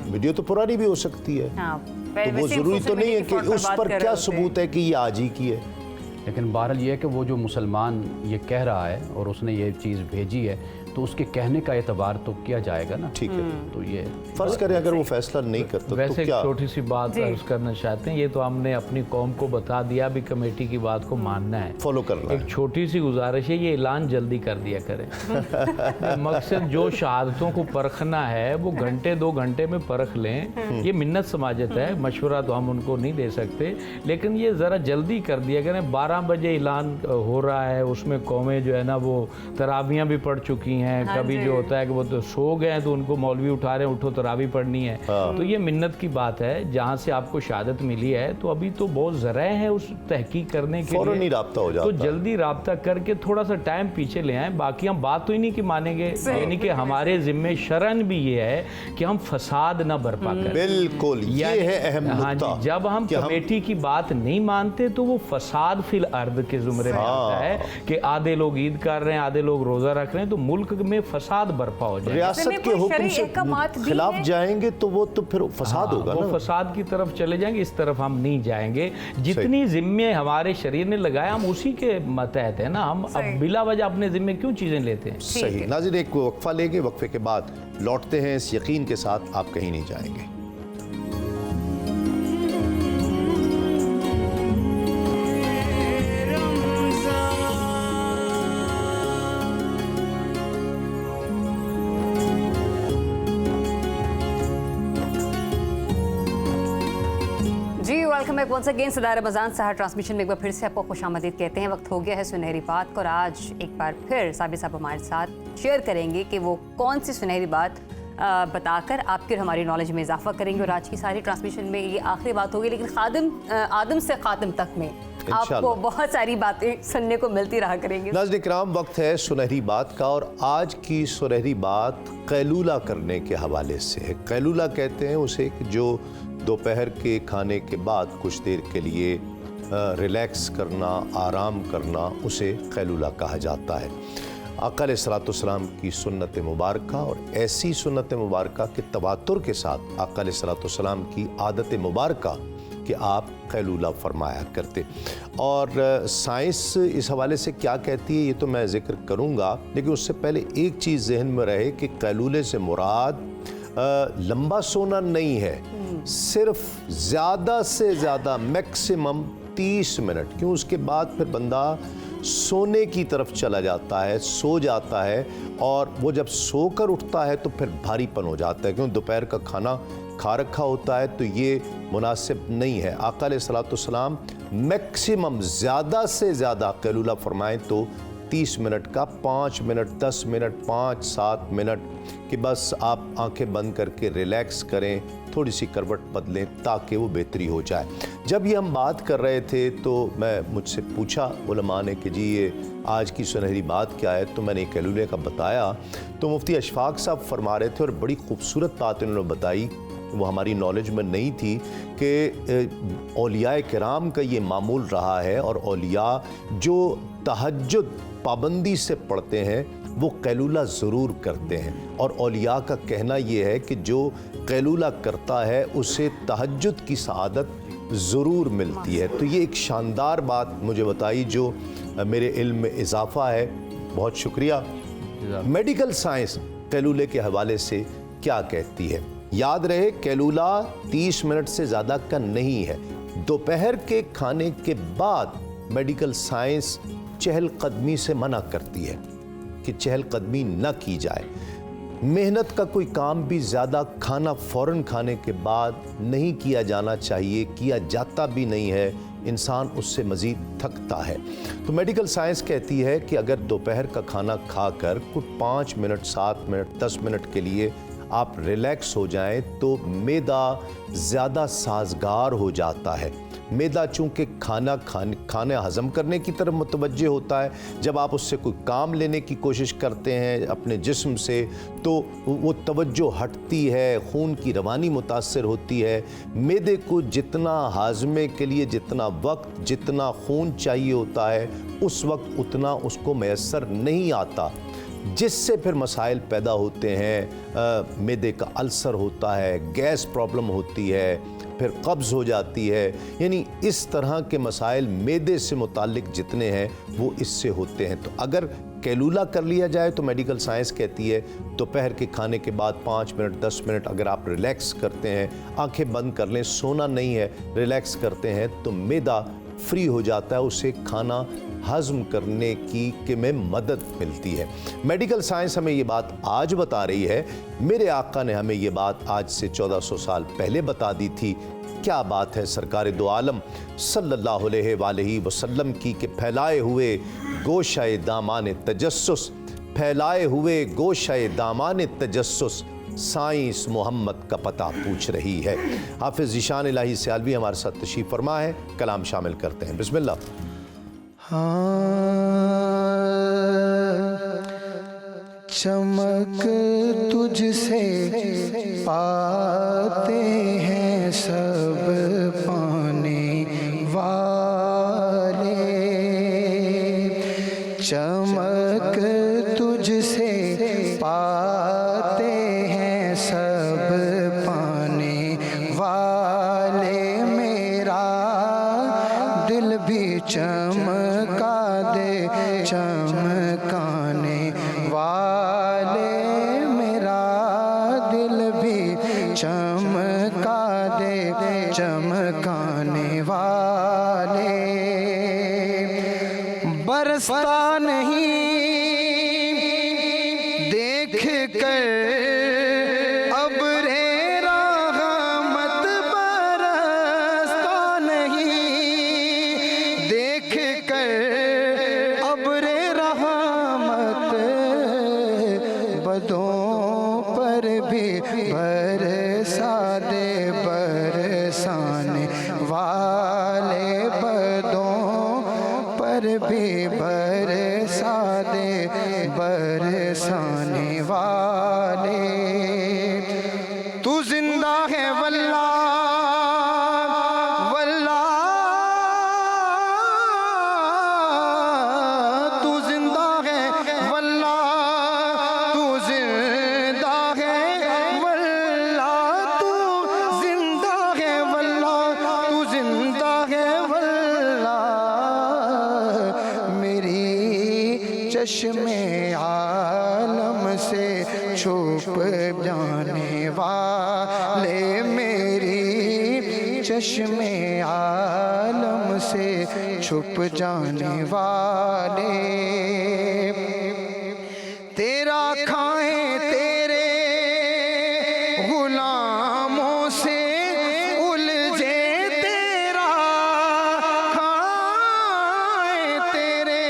वीडियो तो पुरानी भी हो सकती है, तो वो जरूरी तो नहीं है कि उस पर क्या सबूत है कि ये आज ही की है। लेकिन बहरहाल ये है कि वो जो मुसलमान ये कह रहा है और उसने ये चीज़ भेजी है, तो उसके कहने का एतबार तो किया जाएगा ना। ठीक है, तो ये फर्ज करें अगर वो फैसला नहीं करता वैसे तो क्या? एक छोटी सी बात अर्ज करना चाहते हैं, ये तो हमने अपनी कौम को बता दिया, भी कमेटी की बात को मानना है, फॉलो करना एक छोटी सी गुजारिश है, ये ऐलान जल्दी कर दिया करें। मकसद जो शहादतों को परखना है वो घंटे 2 घंटे में परख लें, ये मिन्नत समाजत है, मशवरा तो हम उनको नहीं दे सकते, लेकिन ये ज़रा जल्दी कर दिया करें। 12 बजे ऐलान हो रहा है, उसमें कौमें जो है ना वो तरावियाँ भी पढ़ चुकी हैं, कभी जो होता है कि वो तो सो गए हैं तो उनको मौलवी उठा रहे हैं, उठो तरावी पढ़नी है। तो ये मिन्नत की बात है, जहाँ से आपको शहादत मिली है तो अभी तो बहुत ज़रा है उस तहकीक करने के फौरन ही राब्ता हो जाता तो जल्दी राब्ता करके थोड़ा सा टाइम पीछे ले आएं। बाकी हम बात तो ही नहीं कि मानेंगे, यानी कि हमारे जिम्मे शरन भी ये है कि हम फसाद ना बर्पा करें। बिल्कुल, ये है अहम नुक्ता। जब हम कमेटी की बात नहीं मानते तो वो फसाद फिल अर्द के जुमरे में आता है कि आधे लोग ईद कर रहे हैं, आधे लोग रोजा रख रहे हैं, तो मुल्क में फसाद बर्पा हो जाए। रियासत के हुक्म से खिलाफ जाएंगे तो वो तो फिर फसाद होगा वो ना, फसाद की तरफ चले जाएंगे, इस तरफ हम नहीं जाएंगे। जितनी जिम्मे हमारे शरीर ने लगाया हम उसी के तहत है ना, हम अब बिला वजह अपने जिम्मे क्यों चीजें लेते हैं। सही। नाज़रीन, एक वक्फा लेंगे, वक्फे के बाद लौटते हैं इस यकीन के साथ आप कहीं नहीं जाएंगे। Welcome back once again. सदार रमज़ान सहर ट्रांसमिशन में एक बार फिर से आपको खुशामदीद कहते हैं। वक्त हो गया है सुनहरी बात का, और आज एक बार फिर साबिर साहब हमारे साथ शेयर करेंगे कि वो कौन सी सुनहरी बात बताकर आपकी और हमारी नॉलेज में इजाफा करेंगे। और आज की सारी ट्रांसमिशन में ये आखिरी बात होगी, लेकिन आदम से खातिम तक में आपको बहुत सारी बातें सुनने को मिलती रहा करेंगे। नाज़रीन इकराम, वक्त है सुनहरी बात का, और आज की सुनहरी बात कैलूला करने के हवाले से है। कैलूला कहते हैं उसे कि जो दोपहर के खाने के बाद कुछ देर के लिए रिलैक्स करना, आराम करना, उसे कैलूला कहा जाता है। आका अलैहिस्सलाम की सुन्नत मुबारक और ऐसी सुन्नत मुबारक के तवातुर के साथ आका अलैहिस्सलाम की आदत मुबारक कि आप कैलूला फरमाया करते। और साइंस इस हवाले से क्या कहती है ये तो मैं ज़िक्र करूँगा, लेकिन उससे पहले एक चीज़ जहन में रहे कि कैलूले से मुराद लंबा सोना नहीं है, सिर्फ ज़्यादा से ज़्यादा मैक्सिमम 30 मिनट। क्यों? उसके बाद फिर बंदा सोने की तरफ चला जाता है, सो जाता है, और वो जब सोकर उठता है तो फिर भारीपन हो जाता है, क्यों? दोपहर का खाना खा रखा होता है, तो ये मुनासिब नहीं है। आका अलैहिस्सलाम मैक्सिमम ज़्यादा से ज़्यादा कैलूला फरमाएं तो 30 منٹ کا 5 منٹ 10 منٹ 5-7 منٹ کہ بس آپ آنکھیں بند کر کے ریلیکس کریں, تھوڑی سی کروٹ بدلیں تاکہ وہ بہتری ہو جائے. جب یہ ہم بات کر رہے تھے تو مجھ سے پوچھا علماء نے کہ جی یہ آج کی سنہری بات کیا ہے, تو میں نے کیلولے کا بتایا تو مفتی اشفاق صاحب فرما رہے تھے اور بڑی خوبصورت بات انہوں نے بتائی, وہ ہماری نالج میں نہیں تھی کہ اولیاء کرام کا یہ معمول رہا ہے, اور اولیاء جو تہجد پابندی سے پڑھتے ہیں وہ قیلولہ ضرور کرتے ہیں, اور اولیاء کا کہنا یہ ہے کہ جو قیلولہ کرتا ہے اسے تہجد کی سعادت ضرور ملتی ہے. تو یہ ایک شاندار بات مجھے بتائی جو میرے علم میں اضافہ ہے, بہت شکریہ. میڈیکل سائنس قیلولے کے حوالے سے کیا کہتی ہے؟ یاد رہے قیلولہ 30 منٹ سے زیادہ کا نہیں ہے. دوپہر کے کھانے کے بعد میڈیکل سائنس چہل قدمی سے منع کرتی ہے کہ چہل قدمی نہ کی جائے. محنت کا کوئی کام بھی زیادہ کھانا فوراً کھانے کے بعد نہیں کیا جانا چاہیے, کیا جاتا بھی نہیں ہے, انسان اس سے مزید تھکتا ہے. تو میڈیکل سائنس کہتی ہے کہ اگر دوپہر کا کھانا کھا کر کچھ 5 منٹ 7 منٹ 10 منٹ کے لیے آپ ریلیکس ہو جائیں تو معدہ زیادہ سازگار ہو جاتا ہے. معدہ چونکہ کھانا ہضم کرنے کی طرف متوجہ ہوتا ہے, جب آپ اس سے کوئی کام لینے کی کوشش کرتے ہیں اپنے جسم سے تو وہ توجہ ہٹتی ہے, خون کی روانی متاثر ہوتی ہے. معدے کو جتنا ہاضمے کے لیے جتنا وقت جتنا خون چاہیے ہوتا ہے اس وقت اتنا اس کو میسر نہیں آتا, جس سے پھر مسائل پیدا ہوتے ہیں. معدے کا السر ہوتا ہے, گیس پرابلم ہوتی ہے, پھر قبض ہو جاتی ہے. یعنی اس طرح کے مسائل معدے سے متعلق جتنے ہیں وہ اس سے ہوتے ہیں. تو اگر قیلولہ کر لیا جائے تو میڈیکل سائنس کہتی ہے دوپہر کے کھانے کے بعد 5 منٹ 10 منٹ اگر آپ ریلیکس کرتے ہیں, آنکھیں بند کر لیں, سونا نہیں ہے, ریلیکس کرتے ہیں تو معدہ فری ہو جاتا ہے, اسے کھانا ہضم کرنے کی میں مدد ملتی ہے. میڈیکل سائنس ہمیں یہ بات آج بتا رہی ہے, میرے آقا نے ہمیں یہ بات آج سے 1400 سال پہلے بتا دی تھی. کیا بات ہے سرکار دو عالم صلی اللہ علیہ وآلہ وسلم کی کہ پھیلائے ہوئے گوشہ دامان تجسس, پھیلائے ہوئے گوشہ دامان تجسس سائنس محمد کا پتہ پوچھ رہی ہے. حافظ ذیشان الہی سیالوی ہمارے ساتھ تشریف فرما ہے, کلام شامل کرتے ہیں. بسم اللہ. چمک تجھ سے پاتے ہیں سب پانے والے, چمک تجھ سے پاتے ہیں سب پانے والے, میرا دل بھی چمکا دے چمکانے والے, میرا دل بھی چمکا دے چمکانے والے. برستا نہیں دیکھ کر ابر رحمت, برستا نہیں دیکھ کر ابر رحمت, بدوں پر بھی برسا دے برسانے والے, بدوں پر بھی برسا دے برسانے والے. تو زندہ ہے واللہ واللہ, تو زندہ ہے واللہ, تو زندہ ہے واللہ, تو زندہ ہے واللہ, تو زندہ ہے واللہ. میری چشم عالم سے چھپ جانے والے, میری چشم عالم سے چھپ جانے والے. تیرا کھائیں تیرے غلاموں سے الجھے, تیرا کھائیں تیرے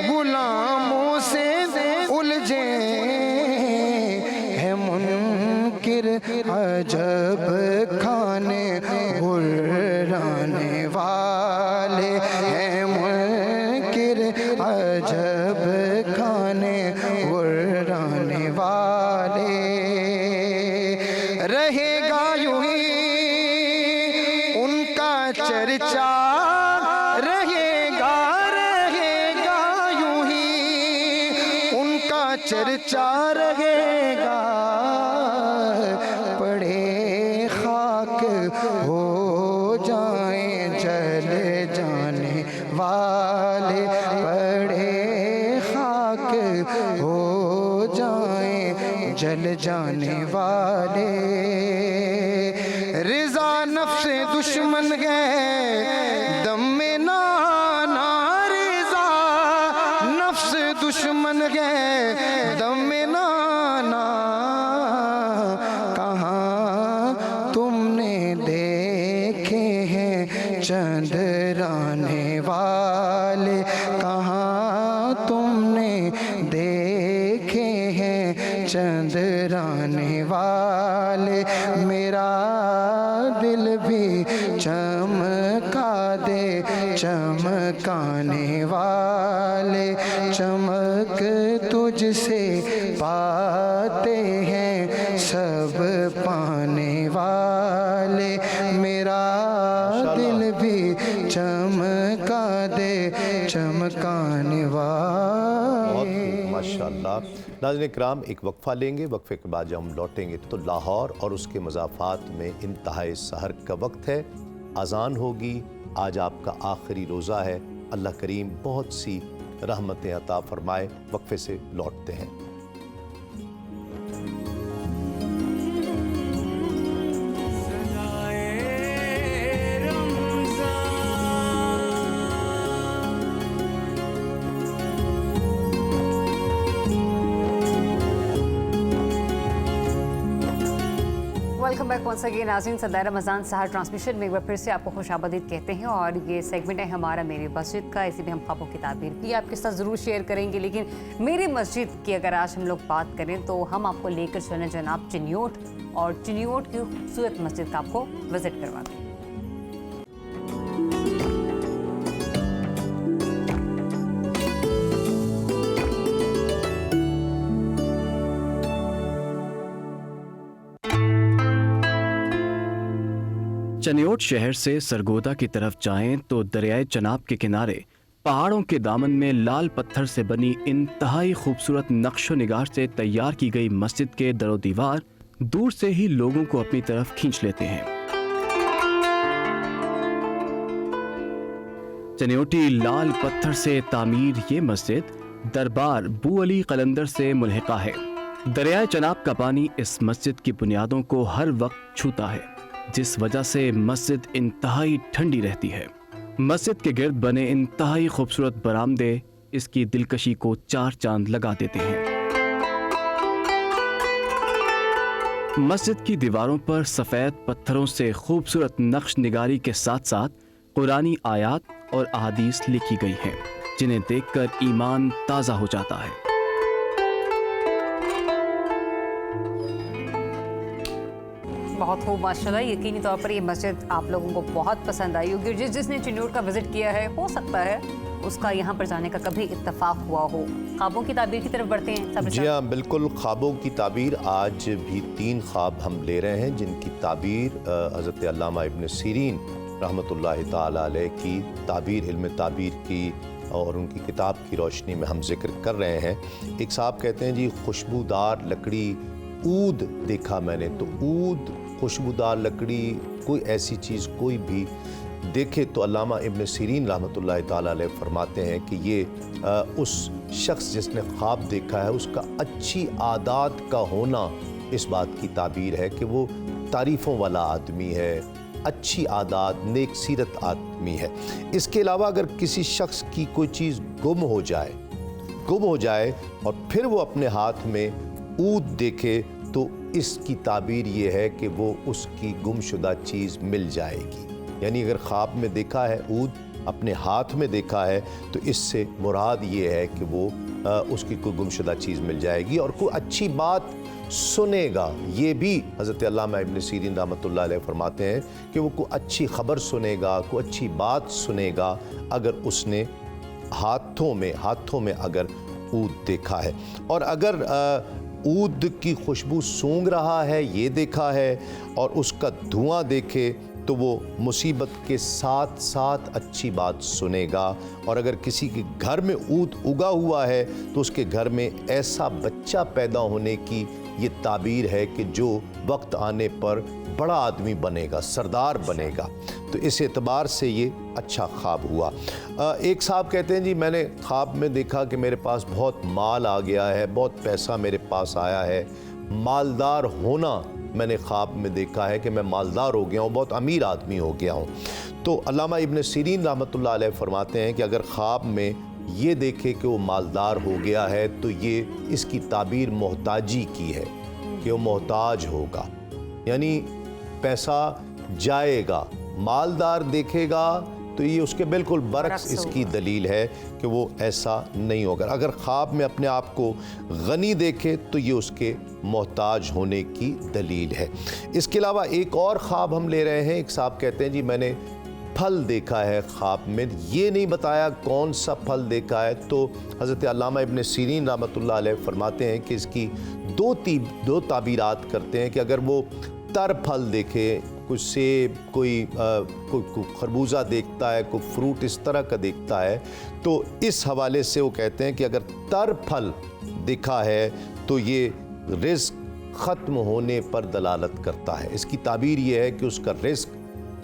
غلام वाले हैं मुनकिर अजब खाने उड़ाने वाले। रहेगा यूं ही उनका चर्चा, रहेगा यूं ही उनका चर्चा रहेगा। पड़े खाक हो जाएं जल जाने वाले, पड़े खाक हो जाएं जल जाने वाले। रिजा नफ्स दुश्मन है दम में नाना, रिजा नफ्स दुश्मन है दम में नाना। कहाँ तुमने देखे हैं चंद्राने वाले, कहाँ तुमने देखे हैं चंद्राने वाले। मेरा दिल भी चमका दे चमकाने वाले, चमक तुझसे पाते हैं सब पाने वाले। मेरा दिल भी चमका दे चमकाने वाले। माशाअल्लाह। नाज़रीन इकराम, एक वक्फ़ा लेंगे, वक्फ़े के बाद जब हम लौटेंगे तो लाहौर और उसके मज़ाफ़ात में इंतहाई सहर का वक्त है। अज़ान होगी। आज आपका आखिरी रोज़ा है। अल्लाह करीम बहुत सी रहमतें अता फ़रमाए। वक्फ़े से लौटते हैं। वेलकम बैक वंस अगेन नाज़रीन। सदाए रमज़ान सहर ट्रांसमिशन में एक बार फिर से आपको खुशाबदीद कहते हैं और ये सेगमेंट है हमारा मेरी मस्जिद का। इसी में हम ख्वाबों की ताबीर की आपके साथ ज़रूर शेयर करेंगे, लेकिन मेरी मस्जिद की अगर आज हम लोग बात करें तो हम आपको लेकर चलें जनाब चिन्योट, और चिन्योट की खूबसूरत मस्जिद का आपको विज़िट करवाते हैं। चनियोट शहर से सरगोदा की तरफ जाएं तो दरियाए चनाब के किनारे पहाड़ों के दामन में लाल पत्थर से बनी इंतहाई खूबसूरत नक्शो निगार से तैयार की गई मस्जिद के दरो दीवार दूर से ही लोगों को अपनी तरफ खींच लेते हैं। चनियोटी लाल पत्थर से तामीर ये मस्जिद दरबार बू अली कलंदर से मुल्हिका है। दरियाए चनाब का पानी इस मस्जिद की बुनियादों को हर वक्त छूता है, जिस वजह से मस्जिद इंतहाई ठंडी रहती है। मस्जिद के गिर्द बने इंतहाई खूबसूरत बरामदे इसकी दिलकशी को चार चांद लगा देते हैं। मस्जिद की दीवारों पर सफ़ेद पत्थरों से खूबसूरत नक्श निगारी के साथ साथ कुरानी आयात और अहादीस लिखी गई हैं, जिन्हें देखकर ईमान ताज़ा हो जाता है। बहुत खूब माशाल्लाह। यकीनी तौर पर ये मस्जिद आप लोगों को बहुत पसंद आई होगी। जिसने चिन्योट का विजिट किया है हो सकता है उसका यहाँ पर जाने का कभी इत्तेफाक हुआ हो। ख्वाबों की ताबीर की तरफ बढ़ते हैं। जी हाँ, बिल्कुल। ख्वाबों की ताबीर आज भी 3 ख्वाब हम ले रहे हैं, जिनकी ताबीर हज़रत अल्लामा इब्न सीरीन रहमतुल्लाहि ताला अलैह की ताबीर, इल्म ताबीर की और उनकी किताब की रोशनी में हम जिक्र कर रहे हैं। एक साहब कहते हैं जी, खुशबूदार लकड़ी ऊद देखा मैंने, तो ऊद खुशबूदार लकड़ी कोई ऐसी चीज़ कोई भी देखे तो अल्लामा इब्न सीरीन रहमतुल्लाहि ताला अलैह फरमाते हैं कि ये उस शख्स जिसने ख्वाब देखा है उसका अच्छी आदत का होना इस बात की ताबीर है कि वो तारीफ़ों वाला आदमी है, अच्छी आदत, नेक सीरत आदमी है। इसके अलावा अगर किसी शख्स की कोई चीज़ गुम हो जाए और फिर वो अपने हाथ में ऊद देखे तो इसकी ताबीर ये है कि वो उसकी गुमशुदा चीज़ मिल जाएगी। यानी अगर ख्वाब में देखा है ऊद اپنے ہاتھ میں دیکھا ہے تو اس سے مراد یہ ہے کہ وہ اس کی کوئی گمشدہ چیز مل جائے گی، اور کوئی اچھی بات سنے گا۔ یہ بھی حضرت علامہ ابن سیرین رحمۃ اللہ علیہ فرماتے ہیں کہ وہ کوئی اچھی خبر سنے گا، کوئی اچھی بات سنے گا اگر اس نے ہاتھوں میں اگر عود دیکھا ہے، اور اگر عود کی خوشبو سونگھ رہا ہے یہ دیکھا ہے اور اس کا دھواں دیکھے تو وہ مصیبت کے ساتھ ساتھ اچھی بات سنے گا۔ اور اگر کسی کے گھر میں عود اگا ہوا ہے تو اس کے گھر میں ایسا بچہ پیدا ہونے کی یہ تعبیر ہے کہ جو وقت آنے پر بڑا آدمی بنے گا، سردار بنے گا۔ تو اس اعتبار سے یہ اچھا خواب ہوا۔ ایک صاحب کہتے ہیں جی میں نے خواب میں دیکھا کہ میرے پاس بہت مال آ گیا ہے، بہت پیسہ میرے پاس آیا ہے، مالدار ہونا میں نے خواب میں دیکھا ہے کہ میں مالدار ہو گیا ہوں، بہت امیر آدمی ہو گیا ہوں۔ تو علامہ ابن سیرین رحمۃ اللہ علیہ فرماتے ہیں کہ اگر خواب میں یہ دیکھے کہ وہ مالدار ہو گیا ہے تو یہ اس کی تعبیر محتاجی کی ہے کہ وہ محتاج ہوگا، یعنی پیسہ جائے گا۔ مالدار دیکھے گا تو یہ اس کے بالکل برعکس اس کی دلیل ہے کہ وہ ایسا نہیں ہوگا۔ اگر خواب میں اپنے آپ کو غنی دیکھے تو یہ اس کے محتاج ہونے کی دلیل ہے۔ اس کے علاوہ ایک اور خواب ہم لے رہے ہیں۔ ایک صاحب کہتے ہیں جی میں نے پھل دیکھا ہے خواب میں، یہ نہیں بتایا کون سا پھل دیکھا ہے، تو حضرت علامہ ابن سیرین رحمۃ اللہ علیہ فرماتے ہیں کہ اس کی دو تعبیرات کرتے ہیں کہ اگر وہ تر پھل دیکھے، کوئی سیب، کوئی خربوزہ دیکھتا ہے، کوئی فروٹ اس طرح کا دیکھتا ہے، تو اس حوالے سے وہ کہتے ہیں کہ اگر تر پھل دکھا ہے تو یہ رزق ختم ہونے پر دلالت کرتا ہے۔ اس کی تعبیر یہ ہے کہ اس کا رزق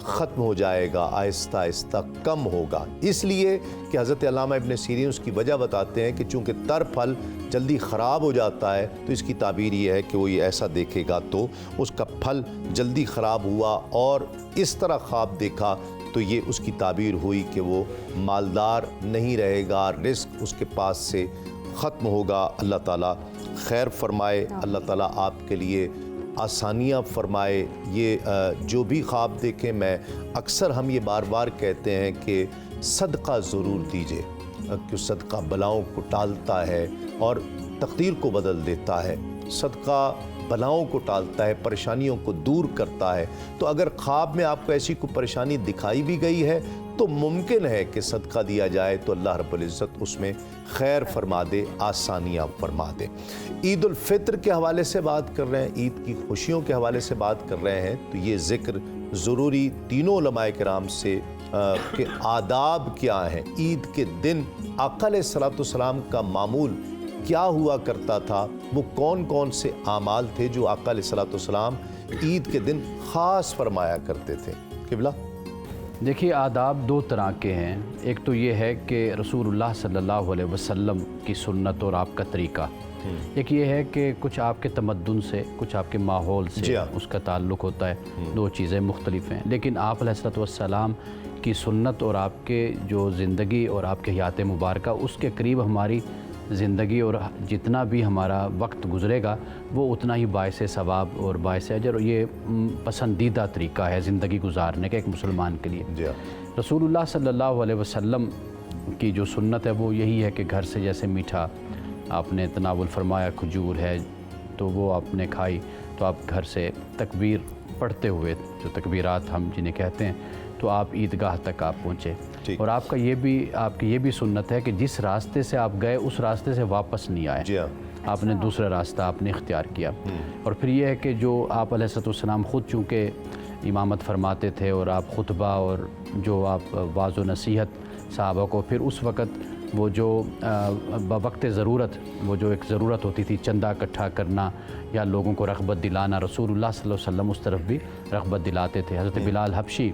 ختم ہو جائے گا، آہستہ آہستہ کم ہوگا، اس لیے کہ حضرت علامہ ابن سیرین اس کی وجہ بتاتے ہیں کہ چونکہ تر پھل جلدی خراب ہو جاتا ہے تو اس کی تعبیر یہ ہے کہ وہ یہ ایسا دیکھے گا تو اس کا پھل جلدی خراب ہوا اور اس طرح خواب دیکھا تو یہ اس کی تعبیر ہوئی کہ وہ مالدار نہیں رہے گا، رزق اس کے پاس سے ختم ہوگا۔ اللہ تعالیٰ خیر فرمائے، اللہ تعالیٰ آپ کے لیے آسانیاں فرمائے۔ یہ جو بھی خواب دیکھیں، میں اکثر ہم یہ بار بار کہتے ہیں کہ صدقہ ضرور دیجئے، کہ صدقہ بلاؤں کو ٹالتا ہے اور تقدیر کو بدل دیتا ہے، صدقہ بلاؤں کو ٹالتا ہے، پریشانیوں کو دور کرتا ہے۔ تو اگر خواب میں آپ کو ایسی کوئی پریشانی دکھائی بھی گئی ہے تو ممکن ہے کہ صدقہ دیا جائے تو اللہ رب العزت اس میں خیر فرما دے، آسانیاں فرما دے۔ عید الفطر کے حوالے سے بات کر رہے ہیں، عید کی خوشیوں کے حوالے سے بات کر رہے ہیں، تو یہ ذکر ضروری تینوں علماء کرام سے کہ آداب کیا ہیں۔ عید کے دن آقا علیہ الصلوۃ والسلام کا معمول کیا ہوا کرتا تھا، وہ کون کون سے اعمال تھے جو آقا علیہ الصلوۃ والسلام عید کے دن خاص فرمایا کرتے تھے؟ قبلہ دیکھیے آداب دو طرح کے ہیں، ایک تو یہ ہے کہ رسول اللہ صلی اللہ علیہ وسلم کی سنت اور آپ کا طریقہ، ایک یہ ہے کہ کچھ آپ کے تمدن سے، کچھ آپ کے ماحول سے اس کا تعلق ہوتا ہے، دو چیزیں مختلف ہیں۔ لیکن آپ علیہ السلام کی سنت اور آپ کے جو زندگی اور آپ کے حیات مبارکہ، اس کے قریب ہماری زندگی اور جتنا بھی ہمارا وقت گزرے گا وہ اتنا ہی باعث ثواب اور باعث اجر، اور یہ پسندیدہ طریقہ ہے زندگی گزارنے کا ایک مسلمان کے لیے۔ رسول اللہ صلی اللہ علیہ وسلم کی جو سنت ہے وہ یہی ہے کہ گھر سے جیسے میٹھا آپ نے تناول فرمایا، کھجور ہے تو وہ آپ نے کھائی، تو آپ گھر سے تکبیر پڑھتے ہوئے، جو تکبیرات ہم جنہیں کہتے ہیں، تو آپ عیدگاہ تک آپ پہنچے۔ اور آپ کی یہ بھی سنت ہے کہ جس راستے سے آپ گئے اس راستے سے واپس نہیں آئے، آپ نے دوسرا راستہ آپ نے اختیار کیا۔ اور پھر یہ ہے کہ جو آپ علیہ السلام خود چونکہ امامت فرماتے تھے اور آپ خطبہ اور جو آپ واعظ و نصیحت صحابہ کو، پھر اس وقت وہ جو بوقت ضرورت، وہ جو ایک ضرورت ہوتی تھی چندہ اکٹھا کرنا یا لوگوں کو رغبت دلانا، رسول اللہ صلی اللہ علیہ وسلم اس طرف بھی رغبت دلاتے تھے۔ حضرت بلال حبشی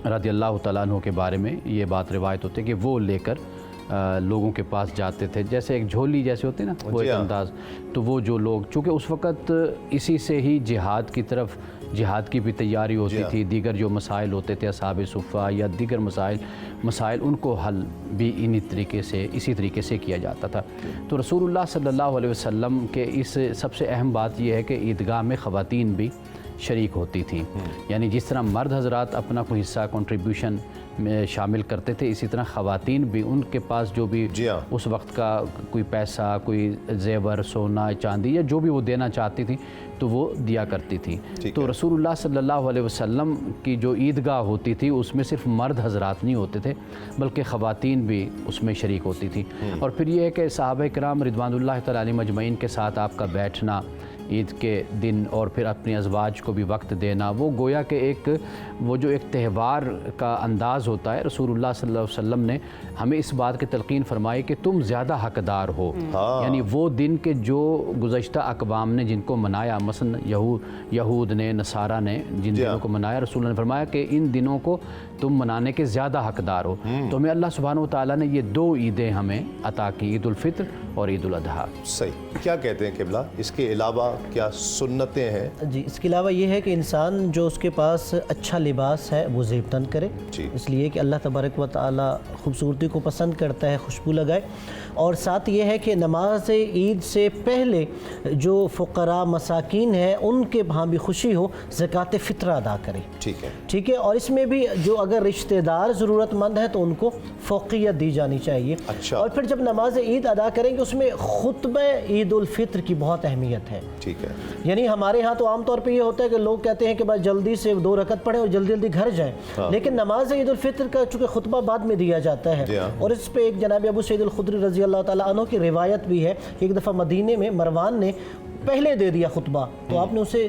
رضی اللہ تعالیٰ عنہ کے بارے میں یہ بات روایت ہوتی ہے کہ وہ لے کر لوگوں کے پاس جاتے تھے، جیسے ایک جھولی جیسے ہوتی ہے نا، وہ ایک انداز، تو وہ جو لوگ، چونکہ اس وقت اسی سے ہی جہاد کی طرف، جہاد کی بھی تیاری ہوتی تھی، دیگر جو مسائل ہوتے تھے اصحاب صفہ یا دیگر مسائل ان کو حل بھی اسی طریقے سے کیا جاتا تھا۔ تو رسول اللہ صلی اللہ علیہ وسلم کے اس سب سے اہم بات یہ ہے کہ عیدگاہ میں خواتین بھی شریک ہوتی تھیں، یعنی جس طرح مرد حضرات اپنا کوئی حصہ کنٹریبیوشن में शामिल करते थे। इसी तरह ख़वातीन भी, उनके पास जो भी जी हाँ। उस वक्त का कोई पैसा, कोई जेवर, सोना, चांदी या जो भी वो देना चाहती थी तो वो दिया करती थी। तो रसूलुल्लाह सल्लल्लाहु अलैहि वसल्लम की जो ईदगाह होती थी उसमें सिर्फ मर्द हजरात नहीं होते थे बल्कि ख़वातीन भी उसमें शरीक होती थी। और फिर ये है कि सहाबा किराम रिदवानुल्लाह तआला अलैहिम अजमईन के साथ आपका बैठना ईद के दिन और फिर अपनी अज़वाज को भी वक्त देना, वो गोया कि वो जो एक त्यौहार का अंदाज़ होता है, रसूलुल्लाह सल्लल्लाहु अलैहि वसल्लम ने हमें इस बात की तलकीन फरमाई कि तुम ज़्यादा हकदार हो। यानी वो दिन के जो गुज़श्ता अक़वाम ने जिनको मनाया, मसलन यहूद ने, नसारा ने जिन दिनों को मनाया, रसूल ने फरमाया कि इन दिनों को तुम मनाने के ज़्यादा हकदार हो। तो हमें अल्लाह सुब्हानहू व तआला ने ये 2 ईदें हमें अता की, ईद उल फित्र और ईद उल अज़हा। सही, क्या कहते हैं क़िबला, इसके अलावा क्या सुन्नतें हैं? जी, इसके अलावा ये है कि इंसान जो उसके पास अच्छा लिबास है वो ज़ेबतन करे, इसलिए कि अल्लाह तबारक व तआला खूबसूरती को पसंद करता है, खुशबू लगाए। और साथ ये है कि नमाज ईद से पहले जो फ़ुक़रा मसाकीन हैं उनके वहाँ भी खुशी हो, ज़कात फ़ित्र अदा करे। ठीक है। और इसमें भी जो अगर रिश्तेदार ज़रूरतमंद है तो उनको फ़ौक़ियत दी जानी चाहिए। अच्छा। और फिर जब नमाज ईद अदा करेंगे उसमें खुतबा ईद उल फित्र की बहुत अहमियत है। ठीक है। यानी हमारे यहाँ तो आमतौर पे ये होता है कि लोग कहते हैं कि बस जल्दी से 2 रकत पढ़ें और जल्दी जल्दी घर जाएं। लेकिन नमाज ईद उल फित्र का चूँकि खुतबा बाद में दिया जाता है और इस पे एक जनाब अबू सईद अल खुदरी रज़ी अल्लाह ताला अन्हु की रिवायत भी है कि एक दफ़ा मदीने में मरवान ने पहले दे दिया खुतबा तो आपने उसे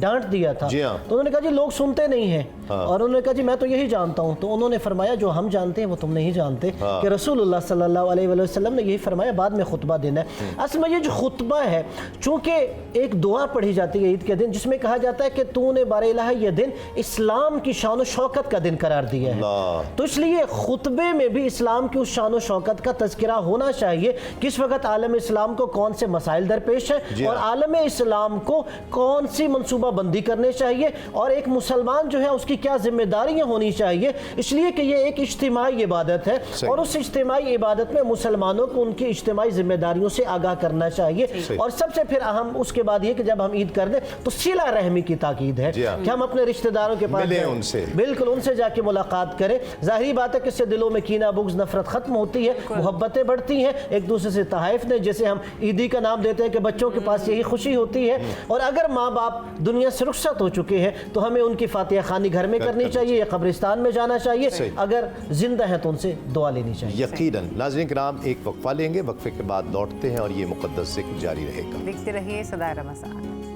डांट दिया था। तो उन्होंने कहा जी लोग सुनते नहीं हैं और उन्होंने कहा जी मैं तो यही जानता हूँ। तो उन्होंने फरमाया जो हम जानते हैं वो तुम नहीं जानते कि रसूलुल्लाह सल्लल्लाहु अलैहि वसल्लम ने यही फरमाया बाद में खुतबा देना है। असल में ये जो खुतबा है चूँकि एक दुआ पढ़ी जाती है ईद के दिन जिसमें कहा जाता है कि तूने बारेला ये दिन इस्लाम की शान व शौकत का दिन करार दिया है, तो इसलिए खुतबे में भी इस्लाम की उस शान व शौकत का तज़किरा होना चाहिए कि इस वक्त आलम इस्लाम को कौन से मसाइल दरपेश है और आलम इस्लाम को कौन सी मनसूबा बंदी करनी चाहिए और एक मुसलमान जो है उसकी क्या जिम्मेदारियां होनी चाहिए। इसलिए कि ये एक इज्तिमाई इबादत है और उस इज्तिमाई इबादत में मुसलमानों को उनकी इज्तिमाई जिम्मेदारियों से आगाह करना चाहिए। और सबसे फिर अहम उसके बाद ये कि जब हम ईद कर दें तो सिला रहमी की ताकीद है कि हम अपने रिश्तेदारों के पास उनसे बिल्कुल उनसे जाके मुलाकात करें। जाहिर बात है कि इससे दिलों में कीना बुग़्ज़ नफरत खत्म होती है, मोहब्बतें बढ़ती हैं, एक दूसरे से तहाइफ ने जैसे हम ईदी का नाम देते हैं कि बच्चों के पास यही खुशी होती है। और अगर माँ बाप दुनिया से रुखसत हो चुके हैं तो हमें उनकी फातिहा खानी घर में करनी चाहिए या कब्रिस्तान में जाना चाहिए, अगर जिंदा हैं तो उनसे दुआ लेनी चाहिए। यकीनन। नाज़रीन किराम एक वक्फा लेंगे, वक्फे के बाद लौटते हैं और ये मुक़द्दस ज़िक्र जारी रहेगा। देखते रहिए सदाए Ramzan.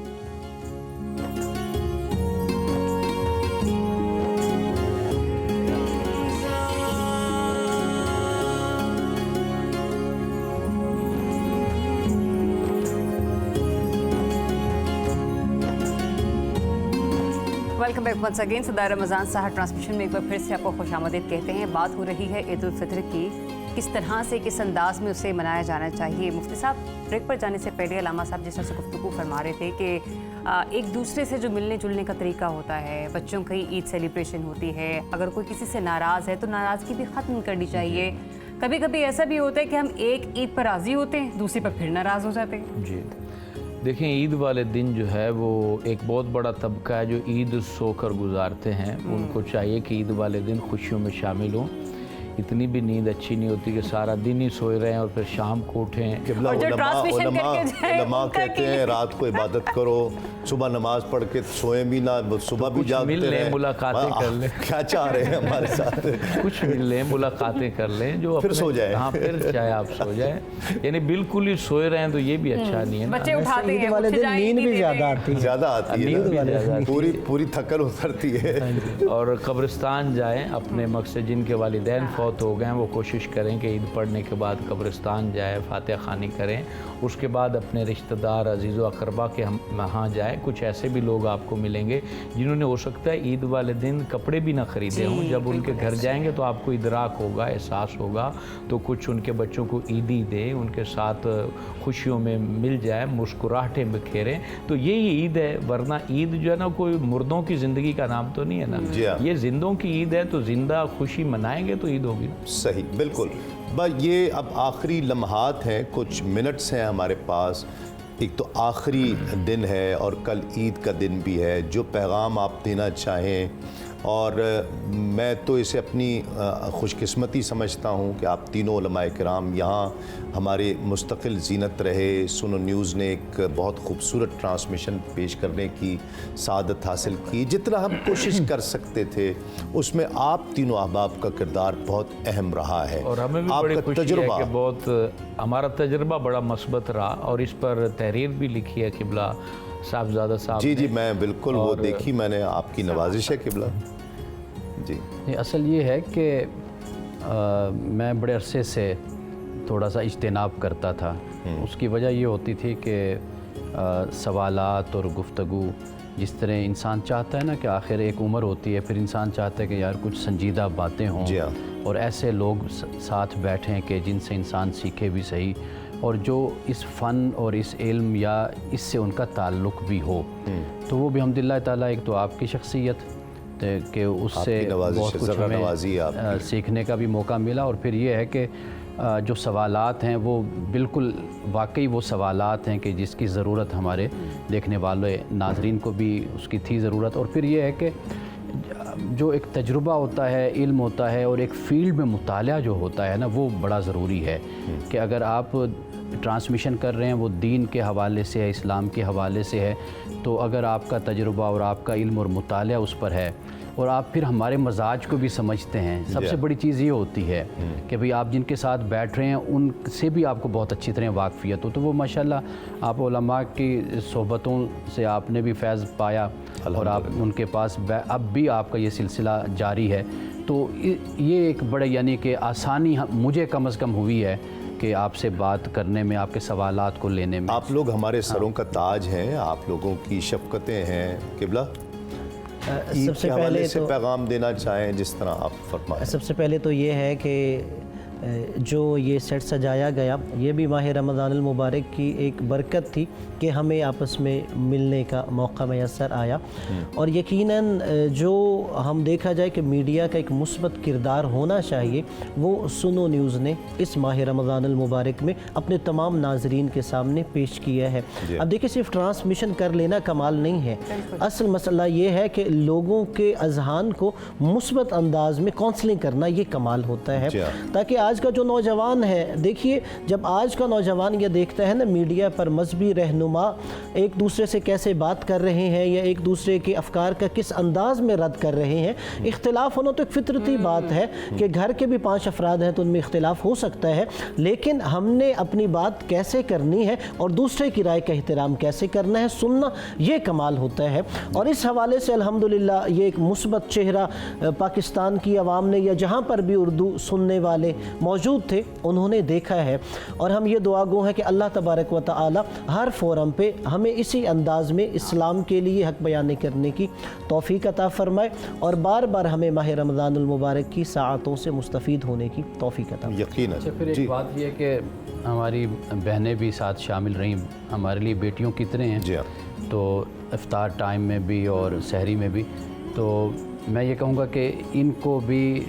Welcome back once again. सदाए रमज़ान सहर ट्रांसमिशन में एक बार फिर से आपको खुशामदीद कहते हैं। बात हो रही है ईद उल फित्र की, किस तरह से किस अंदाज में उसे मनाया जाना चाहिए। मुफ्ती साहब, ब्रेक पर जाने से पहले अलामा साहब जिस तरह से गुफ्तगू फरमा रहे थे कि एक दूसरे से जो मिलने जुलने का तरीका होता है, बच्चों की ईद सेलिब्रेशन होती है, अगर कोई किसी से नाराज़ है तो नाराज़गी भी ख़त्म करनी चाहिए। कभी कभी ऐसा भी होता है कि हम एक ईद पर राज़ी होते हैं, दूसरी पर फिर नाराज़ हो जाते हैं। जी देखें, ईद वाले दिन जो है वो एक बहुत बड़ा तबका है जो ईद सोकर गुजारते हैं। उनको चाहिए कि ईद वाले दिन खुशियों में शामिल हों। इतनी भी नींद अच्छी नहीं होती कि सारा दिन ही सोए रहें और फिर शाम को उठें। उलमा कहते हैं रात को इबादत करो, सुबह नमाज पढ़ के सोए भी ना, सुबह भी जागते रहें, मुलाकातें कर लें। क्या चाह रहे हैं हमारे साथ? कुछ मिल लें, मुलाकातें कर लें, जो फिर सो जाए। हाँ, फिर चाहे आप सो जाए, यानी बिल्कुल ही सोए रहें तो ये भी अच्छा नहीं है। बच्चे उठाते हैं, वाले दिन नींद भी ज़्यादा आती है, पूरी थकन उतरती है। और कब्रिस्तान जाएं, अपने मकसद जिनके वालिदैन फौत हो गए हैं वो कोशिश करें कि ईद पढ़ने के बाद कब्रिस्तान जाए, फातिहा खानी करें, उसके बाद अपने रिश्तेदार अजीज़ व अक़रबा के वहाँ जाएँ। कुछ ऐसे भी लोग आपको मिलेंगे जिन्होंने हो सकता है ईद वाले दिन कपड़े भी ना ख़रीदे हों। जब उनके घर जाएंगे तो आपको इदराक होगा, एहसास होगा, तो कुछ उनके बच्चों को ईदी दें, उनके साथ खुशियों में मिल जाए, मुस्कुराहटें बिखेरें। तो यही ईद है। वरना ईद जो है ना कोई मुर्दों की ज़िंदगी का नाम तो नहीं है ना, ये जिंदों की ईद है। तो जिंदा खुशी मनाएंगे तो ईद होगी। सही, बिल्कुल। बस ये अब आखिरी लम्हात हैं, कुछ मिनट्स हैं हमारे पास। एक तो आखिरी दिन है और कल ईद का दिन भी है। जो पैगाम आप देना चाहें اور میں تو اسے اپنی خوش قسمتی سمجھتا ہوں کہ آپ تینوں علماء کرام یہاں ہمارے مستقل زینت رہے. سنو نیوز نے ایک بہت خوبصورت ٹرانسمیشن پیش کرنے کی سعادت حاصل کی. جتنا ہم کوشش کر سکتے تھے اس میں آپ تینوں احباب کا کردار بہت اہم رہا ہے. اور ہمیں بھی آپ بڑی کا خوشی ہے تجربہ کہ بہت ہمارا تجربہ بڑا مثبت رہا، اور اس پر تحریر بھی لکھی ہے قبلہ صاحبزادہ صاحب جی نے. میں بالکل وہ دیکھی میں نے، آپ کی نوازش ہے قبلہ. جی اصل یہ ہے کہ میں بڑے عرصے سے تھوڑا سا اجتناب کرتا تھا. اس کی وجہ یہ ہوتی تھی کہ سوالات اور گفتگو جس طرح انسان چاہتا ہے نا کہ آخر ایک عمر ہوتی ہے، پھر انسان چاہتا ہے کہ یار کچھ سنجیدہ باتیں ہوں جی ہاں. اور ایسے لوگ ساتھ بیٹھیں کہ جن سے انسان سیکھے بھی صحیح، اور جو اس فن اور اس علم یا اس سے ان کا تعلق بھی ہو. تو وہ بھی الحمدللہ تعالیٰ ایک تو آپ کی شخصیت کہ اس سے بہت کچھ ہمیں سیکھنے کا بھی موقع ملا، اور پھر یہ ہے کہ جو سوالات ہیں وہ بالکل واقعی وہ سوالات ہیں کہ جس کی ضرورت ہمارے دیکھنے والے ناظرین کو بھی اس کی تھی ضرورت. اور پھر یہ ہے کہ جو ایک تجربہ ہوتا ہے، علم ہوتا ہے، اور ایک فیلڈ میں مطالعہ جو ہوتا ہے نا وہ بڑا ضروری ہے. کہ اگر آپ ٹرانسمیشن کر رہے ہیں وہ دین کے حوالے سے ہے، اسلام کے حوالے سے ہے، تو اگر آپ کا تجربہ اور آپ کا علم اور مطالعہ اس پر ہے، اور آپ پھر ہمارے مزاج کو بھی سمجھتے ہیں. سب سے بڑی چیز یہ ہوتی ہے کہ بھئی آپ جن کے ساتھ بیٹھ رہے ہیں ان سے بھی آپ کو بہت اچھی طرح واقفیت ہو. تو وہ ماشاءاللہ آپ علماء کی صحبتوں سے آپ نے بھی فیض پایا، اور آپ ان کے پاس اب بھی آپ کا یہ سلسلہ جاری ہے. تو یہ ایک بڑے یعنی کہ آسانی مجھے کم از کم ہوئی ہے کہ آپ سے بات کرنے میں، آپ کے سوالات کو لینے میں. آپ لوگ ہمارے سروں کا تاج ہیں، آپ لوگوں کی شفقتیں ہیں. قبلہ سب سے پہلے سے پیغام دینا چاہیں جس طرح آپ فرمائیں. سب سے پہلے تو یہ ہے کہ جو یہ سیٹ سجایا گیا یہ بھی ماہ رمضان المبارک کی ایک برکت تھی کہ ہمیں آپس میں ملنے کا موقع میسر آیا. اور یقیناً جو ہم دیکھا جائے کہ میڈیا کا ایک مثبت کردار ہونا چاہیے وہ سنو نیوز نے اس ماہ رمضان المبارک میں اپنے تمام ناظرین کے سامنے پیش کیا ہے. اب دیکھیں صرف ٹرانسمیشن کر لینا کمال نہیں ہے، اصل مسئلہ یہ ہے کہ لوگوں کے اذہان کو مثبت انداز میں کونسلنگ کرنا یہ کمال ہوتا ہے. تاکہ آج کا جو نوجوان ہے، دیکھیے جب آج کا نوجوان یہ دیکھتا ہے نا میڈیا پر مذہبی رہنما ایک دوسرے سے کیسے بات کر رہے ہیں یا ایک دوسرے کے افکار کا کس انداز میں رد کر رہے ہیں. اختلاف ہونا تو ایک فطرتی بات ہے کہ گھر کے بھی 5 افراد ہیں تو ان میں اختلاف ہو سکتا ہے، لیکن ہم نے اپنی بات کیسے کرنی ہے اور دوسرے کی رائے کا احترام کیسے کرنا ہے، سننا یہ کمال ہوتا ہے. اور اس حوالے سے الحمدللہ یہ ایک مثبت چہرہ پاکستان کی عوام نے یا جہاں پر بھی اردو سننے والے موجود تھے انہوں نے دیکھا ہے. اور ہم یہ دعا گو ہیں کہ اللہ تبارک و تعالی ہر فورم پہ ہمیں اسی انداز میں اسلام کے لیے حق بیان کرنے کی توفیق عطا فرمائے اور بار بار ہمیں ماہ رمضان المبارک کی ساعتوں سے مستفید ہونے کی توفیق عطا فرمائے. یقیناً. اچھا پھر ایک بات یہ کہ ہماری بہنیں بھی ساتھ شامل رہیں، ہمارے لیے بیٹیوں کی طرح ہیں. جی ہاں. تو افطار ٹائم میں بھی اور سحری میں بھی تو میں یہ کہوں گا کہ ان کو بھی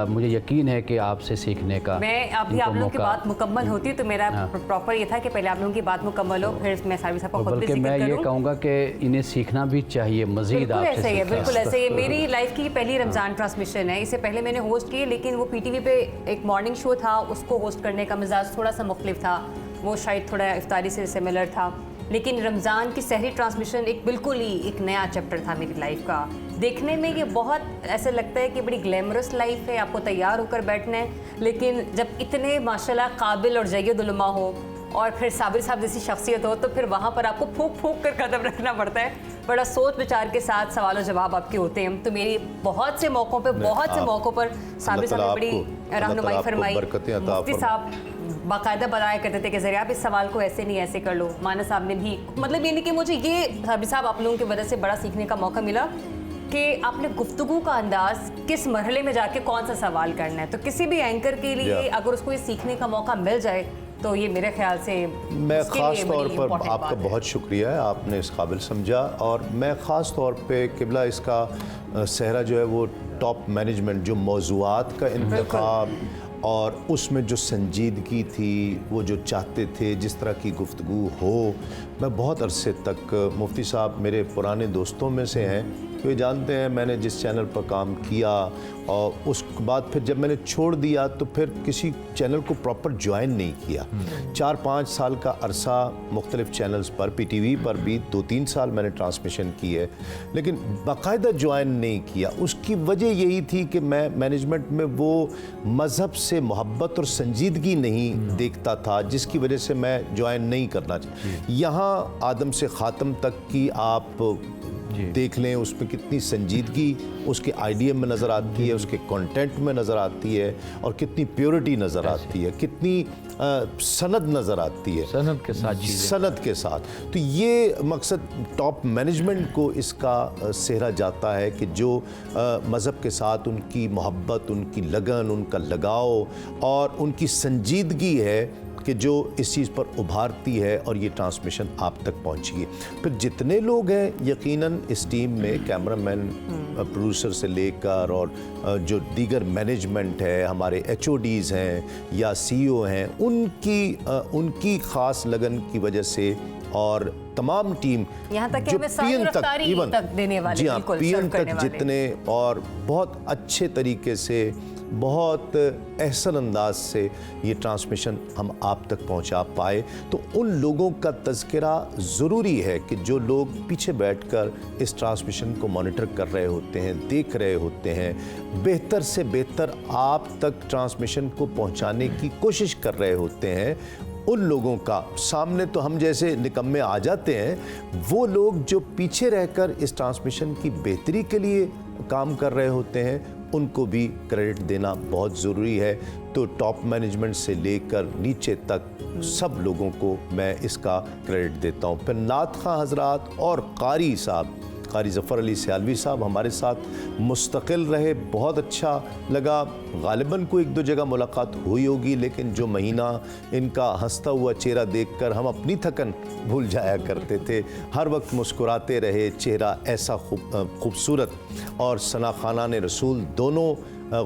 مجھے یقین ہے کہ آپ سے سیکھنے کا میں ابھی آپ لوگوں کی بات مکمل ہوتی تو میرا پراپر یہ تھا کہ پہلے آپ لوگوں کی بات مکمل ہو پھر میں ساروی صاحب کو خود بھی بلکہ ذکر میں کروں. یہ کہوں گا کہ انہیں سیکھنا بھی چاہیے مزید آپ سے. ایسا ہی ہے، بالکل ایسا ہی ہے. میری لائف کی پہلی رمضان ٹرانسمیشن ہے. اس سے پہلے میں نے ہوسٹ کی لیکن وہ پی ٹی وی پہ ایک مارننگ شو تھا، اس کو ہوسٹ کرنے کا مزاج تھوڑا سا مختلف تھا، وہ شاید تھوڑا افطاری سے سملر تھا. لیکن رمضان کی سحری ٹرانسمیشن ایک بالکل ہی ایک نیا چیپٹر تھا میری لائف کا. دیکھنے میں یہ بہت ایسا لگتا ہے کہ بڑی گلیمرس لائف ہے، آپ کو تیار ہو کر بیٹھنا ہے، لیکن جب اتنے ماشاءاللہ قابل اور جید علماء ہو اور پھر صابر صاحب جیسی شخصیت ہو تو پھر وہاں پر آپ کو پھونک پھونک کر قدم رکھنا پڑتا ہے. بڑا سوچ بچار کے ساتھ سوال و جواب آپ کے ہوتے ہیں. تو میری بہت سے موقعوں پر صابر صاحب نے بڑی رہنمائی فرمائی. مفتی صاحب باقاعدہ بتایا کرتے تھے کہ ذرا آپ اس سوال کو ایسے نہیں ایسے کر لو. مانا صاحب نے بھی مطلب یہ نہیں کہ مجھے یہ صابر صاحب آپ لوگوں کی وجہ سے بڑا سیکھنے کا موقع ملا کہ آپ نے گفتگو کا انداز کس مرحلے میں جا کے کون سا سوال کرنا ہے. تو کسی بھی اینکر کے لیے اگر اس کو یہ سیکھنے کا موقع مل جائے تو یہ میرے خیال سے میں خاص طور پر آپ کا بہت شکریہ ہے، آپ نے اس قابل سمجھا. اور میں خاص طور پہ قبلہ اس کا صحرا جو ہے وہ ٹاپ مینجمنٹ جو موضوعات کا انتخاب اور اس میں جو سنجیدگی تھی، وہ جو چاہتے تھے جس طرح کی گفتگو ہو मैं बहुत अरसे तक, मुफ्ती साहब मेरे पुराने दोस्तों में से हैं, तो ये जानते हैं मैंने जिस चैनल पर काम किया और उस बाद फिर जब मैंने छोड़ दिया तो फिर किसी चैनल को प्रॉपर ज्वाइन नहीं किया। 4-5 साल का अरसा मुख्तलिफ चैनल्स पर, PTV पर भी 2-3 साल मैंने ट्रांसमिशन की है, लेकिन बाकायदा ज्वाइन नहीं किया। उसकी वजह यही थी कि मैं मैनेजमेंट में वो मज़हब से मोहब्बत और संजीदगी नहीं देखता था, जिसकी वजह से मैं ज्वाइन नहीं करना चाहिए। यहाँ आदम से ख़ातम तक की आप देख लें, उसमें कितनी संजीदगी उसके आइडिया में नज़र आती है, उसके कंटेंट में नज़र आती है, और कितनी प्योरिटी नज़र आती है, कितनी सनद नज़र आती है, सनद के साथ चीज़ें। सनद के साथ। तो ये मकसद टॉप मैनेजमेंट को इसका सेहरा जाता है कि जो मज़हब के साथ उनकी मोहब्बत, उनकी लगन, उनका लगाव और उनकी संजीदगी है कि जो इस चीज़ पर उभारती है और ये ट्रांसमिशन आप तक पहुंची है। फिर जितने लोग हैं यकीनन इस टीम में, कैमरामैन, प्रोड्यूसर से लेकर और जो दीगर मैनेजमेंट है, हमारे HODs हैं या CEO हैं, उनकी ख़ास लगन की वजह से और तमाम टीम, यहाँ तक कि जो हमें सारी PN रफ्तारी तक देने वाले, जी हाँ, बिल्कुल, PN सर्व करने तक वाले। जितने और बहुत अच्छे तरीके से, बहुत एहसन अंदाज से ये ट्रांसमिशन हम आप तक पहुंचा पाए, तो उन लोगों का तज़किरा ज़रूरी है कि जो लोग पीछे बैठकर इस ट्रांसमिशन को मॉनिटर कर रहे होते हैं, देख रहे होते हैं, बेहतर से बेहतर आप तक ट्रांसमिशन को पहुंचाने की कोशिश कर रहे होते हैं, उन लोगों का सामने तो हम जैसे निकम्मे आ जाते हैं। वो लोग जो पीछे रहकर इस ट्रांसमिशन की बेहतरी के लिए काम कर रहे होते हैं, उनको भी क्रेडिट देना बहुत ज़रूरी है। तो टॉप मैनेजमेंट से लेकर नीचे तक सब लोगों को मैं इसका क्रेडिट देता हूँ। फिर नात खां हज़रात और कारी साहब, कारी ज़फ़र अली सियालवी साहब हमारे साथ मुस्तकिल रहे, बहुत अच्छा लगा। गालिबन को 1-2 जगह मुलाकात हुई होगी, लेकिन जो महीना इनका हंसता हुआ चेहरा देखकर हम अपनी थकन भूल जाया करते थे। हर वक्त मुस्कुराते रहे, चेहरा ऐसा खूबसूरत। और सना खाना ने रसूल दोनों,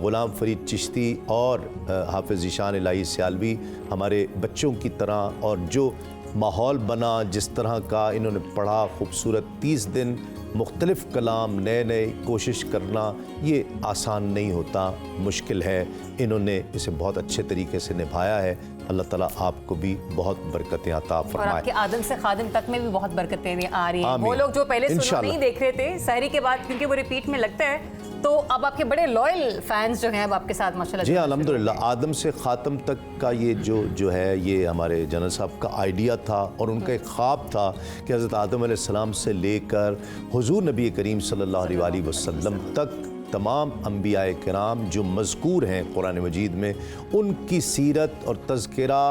ग़ुलाम फ़रीद चिश्ती और हाफ़िज़ ज़ीशान इलाही सियालवी हमारे बच्चों की तरह, और जो माहौल बना, जिस तरह का इन्होंने पढ़ा, खूबसूरत 30 दिन मुख्तलिफ़ कलाम, नए नए कोशिश करना, ये आसान नहीं होता, मुश्किल है। इन्होंने इसे बहुत अच्छे तरीके से निभाया है। अल्लाह ताला आपको भी बहुत बरकतें अता और फरमाए। आपके आदम से खादिम तक में भी बहुत बरकतें आ रही हैं। आमीन। वो लोग जो पहले सुनो इंशाल्लाह। नहीं देख रहे थे, सहरी के बाद क्योंकि वो रिपीट में लगता है, तो अब आपके बड़े लॉयल फैंस जो हैं अब आपके साथ माशाल्लाह। जी अल्हम्दुलिल्लाह, आदम से ख़ातम तक का ये जो है, ये हमारे जनरल साहब का आइडिया था और उनका एक ख्वाब था कि हज़रत आदम अलैहिस्सलाम से लेकर हुज़ूर नबी करीम सल्लल्लाहु अलैहि वसल्लम तक तमाम अंबियाए किराम जो मज़कूर हैं कुरान मजीद में, उनकी सीरत और तज़किरा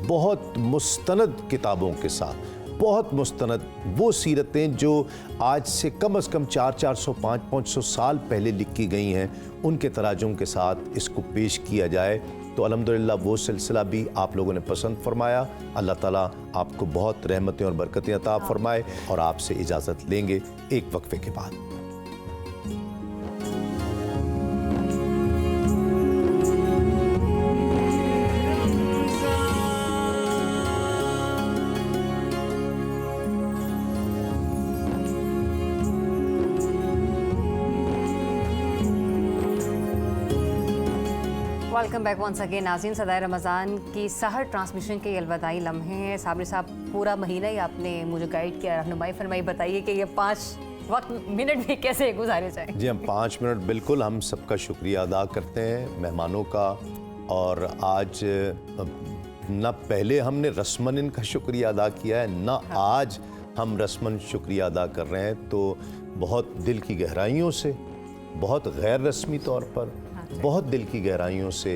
बहुत मुस्तनद किताबों के साथ, बहुत मुस्तनद वो सीरतें जो आज से कम से कम 400-500 साल पहले लिखी गई हैं, उनके तराजुम के साथ इसको पेश किया जाए। तो अल्हम्दुलिल्लाह वो सिलसिला भी आप लोगों ने पसंद फरमाया। अल्लाह ताला आपको बहुत रहमतें और बरकतें अता फरमाए। और आपसे इजाज़त लेंगे एक वक्फे के बाद। वेलकम बैक वंस अगेन नाज़रीन। सदाए रमज़ान की सहर ट्रांसमिशन के अलविदाई लम्हे हैं। साबरी साहब, पूरा महीना ही आपने मुझे गाइड किया, रहनुमाई फरमाई। बताइए कि ये 5 मिनट भी कैसे गुजारे जाए। जी हम 5 मिनट बिल्कुल हम सबका शुक्रिया अदा करते हैं मेहमानों का। और आज न पहले हमने रस्मन इनका शुक्रिया अदा किया है, न आज हम रस्मन शुक्रिया अदा कर रहे हैं। तो बहुत दिल की गहराइयों से, बहुत गैर रस्मी तौर पर, बहुत दिल की गहराइयों से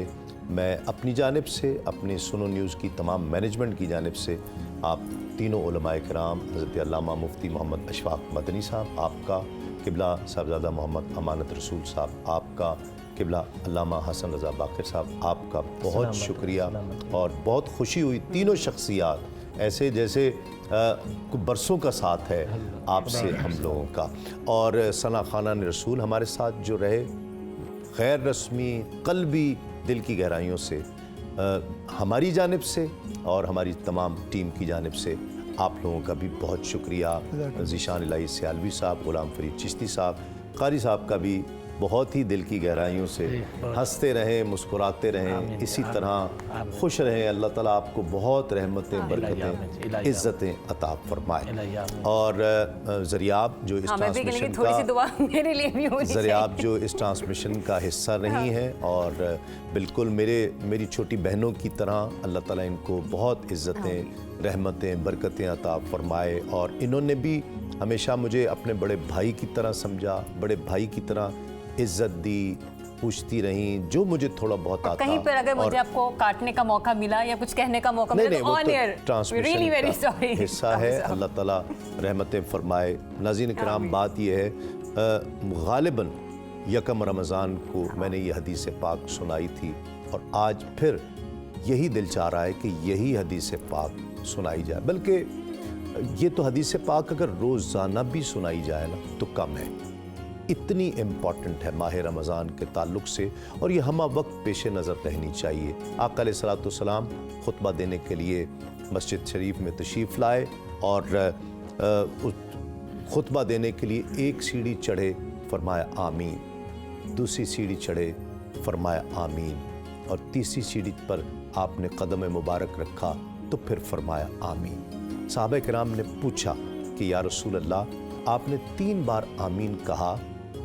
मैं अपनी जानिब से, अपनी सुनो न्यूज़ की तमाम मैनेजमेंट की जानिब से आप तीनों उलमाए किराम, हज़रत अल्लामा मुफ्ती मोहम्मद अशफाक मदनी साहब आपका, किबला साहबजादा मोहम्मद अमानत रसूल साहब आपका, किबला अल्लामा हसन रज़ा बाक़िर साहब आपका बहुत शुक्रिया। और बहुत खुशी हुई, तीनों शख्सियात ऐसे जैसे बरसों का साथ है आपसे हम लोगों का। और सना खाना रसूल हमारे साथ जो रहे, गैर रस्मी क़ल्बी दिल की गहराइयों से हमारी जानिब से और हमारी तमाम टीम की जानिब से आप लोगों का भी बहुत शुक्रिया, ज़ीशान इलाही सियालवी साहब, ग़ुलाम फरीद चिश्ती साहब, क़ारी साहब का भी बहुत ही दिल की गहराइयों से हंसते रहें, मुस्कुराते रहें, इसी तरह खुश रहें। अल्लाह ताला आपको बहुत रहमतें, बरकतें, इज़्ज़तें अता फरमाए। और ज़रियाब जो इस ट्रांसमिशन का ज़रियाब जो इस ट्रांसमिशन का हिस्सा रही हैं, और बिल्कुल मेरी छोटी बहनों की तरह अल्लाह ताला इनको बहुत इज़्ज़तें, रहमतें, बरकतें अता फरमाए। और इन्होंने भी हमेशा मुझे अपने बड़े भाई की तरह समझा, बड़े भाई की तरह इज्जत दी, पूछती रहीं जो मुझे थोड़ा बहुत आता। कहीं पर अगर मुझे आपको काटने का मौका मिला या कुछ कहने का मौका मिला तो on air really very sorry, हिस्सा है। अल्लाह ताला रहमतें फरमाए। नाज़रीन किराम, बात यह है, गालिबन यकम रमज़ान को मैंने ये हदीस पाक सुनाई थी, और आज फिर यही दिल चाह रहा है कि यही हदीस पाक सुनाई जाए। बल्कि ये तो हदीस पाक अगर रोज़ाना भी सुनाई जाए ना तो कम है, इतनी इम्पॉर्टेंट है माह रमज़ान के ताल्लुक़ से, और ये हमा वक्त पेश नज़र रहनी चाहिए। आका अलैहिस्सलाम खुतबा देने के लिए मस्जिद शरीफ में तशरीफ़ लाए, और खुतबा देने के लिए एक सीढ़ी चढ़े, फरमाया आमीन, दूसरी सीढ़ी चढ़े, फरमाया आमीन, और तीसरी सीढ़ी पर आपने कदम मुबारक रखा तो फिर फरमाया आमीन। सहाबा किराम ने पूछा कि या रसूल अल्लाह, आपने 3 बार आमीन कहा,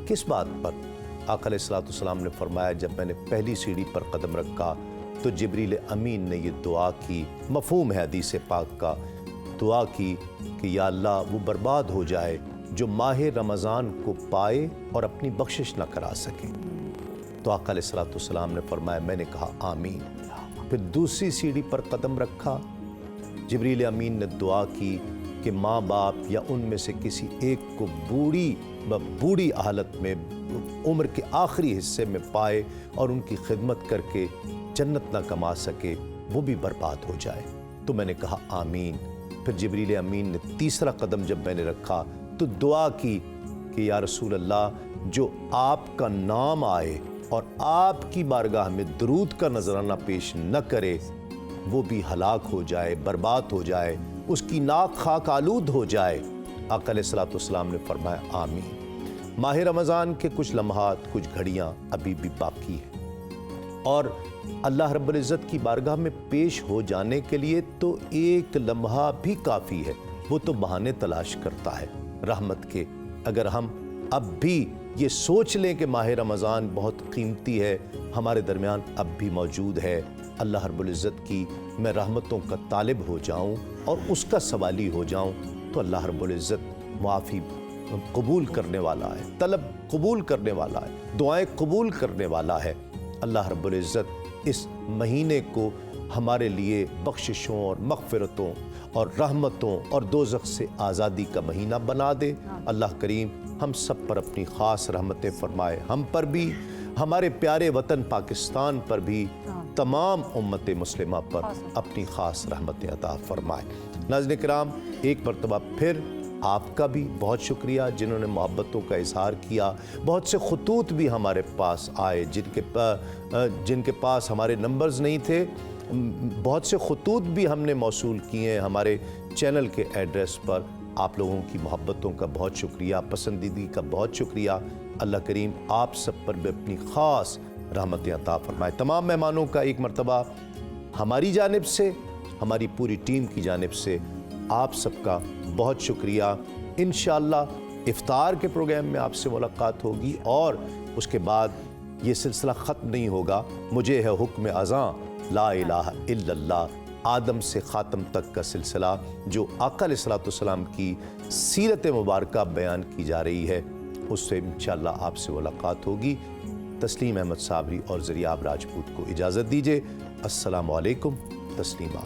किस बात पर? आका अलैहिस्सलाम ने फरमाया, जब मैंने पहली सीढ़ी पर कदम रखा तो जिब्रील अमीन ने ये दुआ की, मफ़हूम है हदीस पाक का, दुआ की कि या अल्लाह, वो बर्बाद हो जाए जो माह रमज़ान को पाए और अपनी बख्शिश न करा सके। तो आका अलैहिस्सलाम ने फरमाया, मैंने कहा आमीन। फिर दूसरी सीढ़ी पर कदम रखा, जिब्रील अमीन ने दुआ की कि माँ बाप या उनमें से किसी एक को बूढ़ी हालत में उम्र के आखिरी हिस्से में पाए और उनकी खिदमत करके जन्नत ना कमा सके, वो भी बर्बाद हो जाए। तो मैंने कहा आमीन। फिर जिब्रील अमीन ने तीसरा कदम जब मैंने रखा तो दुआ की कि या रसूल अल्लाह, जो आपका नाम आए और आपकी बारगाह में दरूद का नजराना पेश न करे, वो भी हलाक हो जाए, बर्बाद हो जाए, उसकी नाक खाक आलूद हो जाए। आका अलैहिस्सलाम ने फरमाया आमीन। माह रमज़ान के कुछ लम्हात, कुछ घड़ियाँ अभी भी बाकी हैं, और अल्लाह रब्बुल इज़्ज़त की बारगाह में पेश हो जाने के लिए तो एक लम्हा भी काफ़ी है। वो तो बहाने तलाश करता है रहमत के। अगर हम अब भी ये सोच लें कि माह रमज़ान बहुत कीमती है, हमारे दरमियान अब भी मौजूद है, अल्लाह रब्बुल इज़्ज़त की मैं रहमतों का तालिब हो जाऊं और उसका सवाली हो जाऊं, तो अल्लाह रब्बुल इज़्ज़त मुआफ़ी कबूल करने वाला है, तलब कबूल करने वाला है, दुआएं कबूल करने वाला है। अल्लाह रब्बुल इज़्ज़त इस महीने को हमारे लिए बख्शिशों और मग़फ़िरतों और रहमतों और दोज़ख से आज़ादी का महीना बना दे। अल्लाह करीम हम सब पर अपनी ख़ास रहमतें फरमाए, हम पर भी, हमारे प्यारे वतन पाकिस्तान पर भी, तमाम उम्मत मुस्लिमा पर अपनी ख़ास रहमतें अता फरमाए। नाज़रीन किराम, एक मरतबा फिर आपका भी बहुत शुक्रिया जिन्होंने मोहब्बतों का इजहार किया। बहुत से ख़ुतूत भी हमारे पास आए जिनके पास हमारे नंबर्स नहीं थे, बहुत से ख़ुतूत भी हमने मौसूल किए हैं हमारे चैनल के एड्रेस पर। आप लोगों की मोहब्बतों का बहुत शुक्रिया, पसंदीदगी का बहुत शुक्रिया। अल्लाह करीम आप सब पर भी अपनी ख़ास रहमतें अता फरमाए। तमाम मेहमानों का एक मरतबा हमारी जानिब से, हमारी पूरी टीम की जानिब से आप सबका बहुत शुक्रिया। इंशाअल्लाह इफ्तार के प्रोग्राम में आपसे मुलाकात होगी, और उसके बाद ये सिलसिला ख़त्म नहीं होगा। मुझे है हुक्म अज़ां ला इलाहा इल्लल्लाह, आदम से ख़ातम तक का सिलसिला, जो आका अलैहिस्सलाम की सीरत मुबारक बयान की जा रही है, उससे इंशाअल्लाह आपसे मुलाकात होगी। तस्लीम अहमद साबरी और ज़रियाब राजपूत को इजाज़त दीजिए। अस्सलामु अलैकुम। तस्लीमा।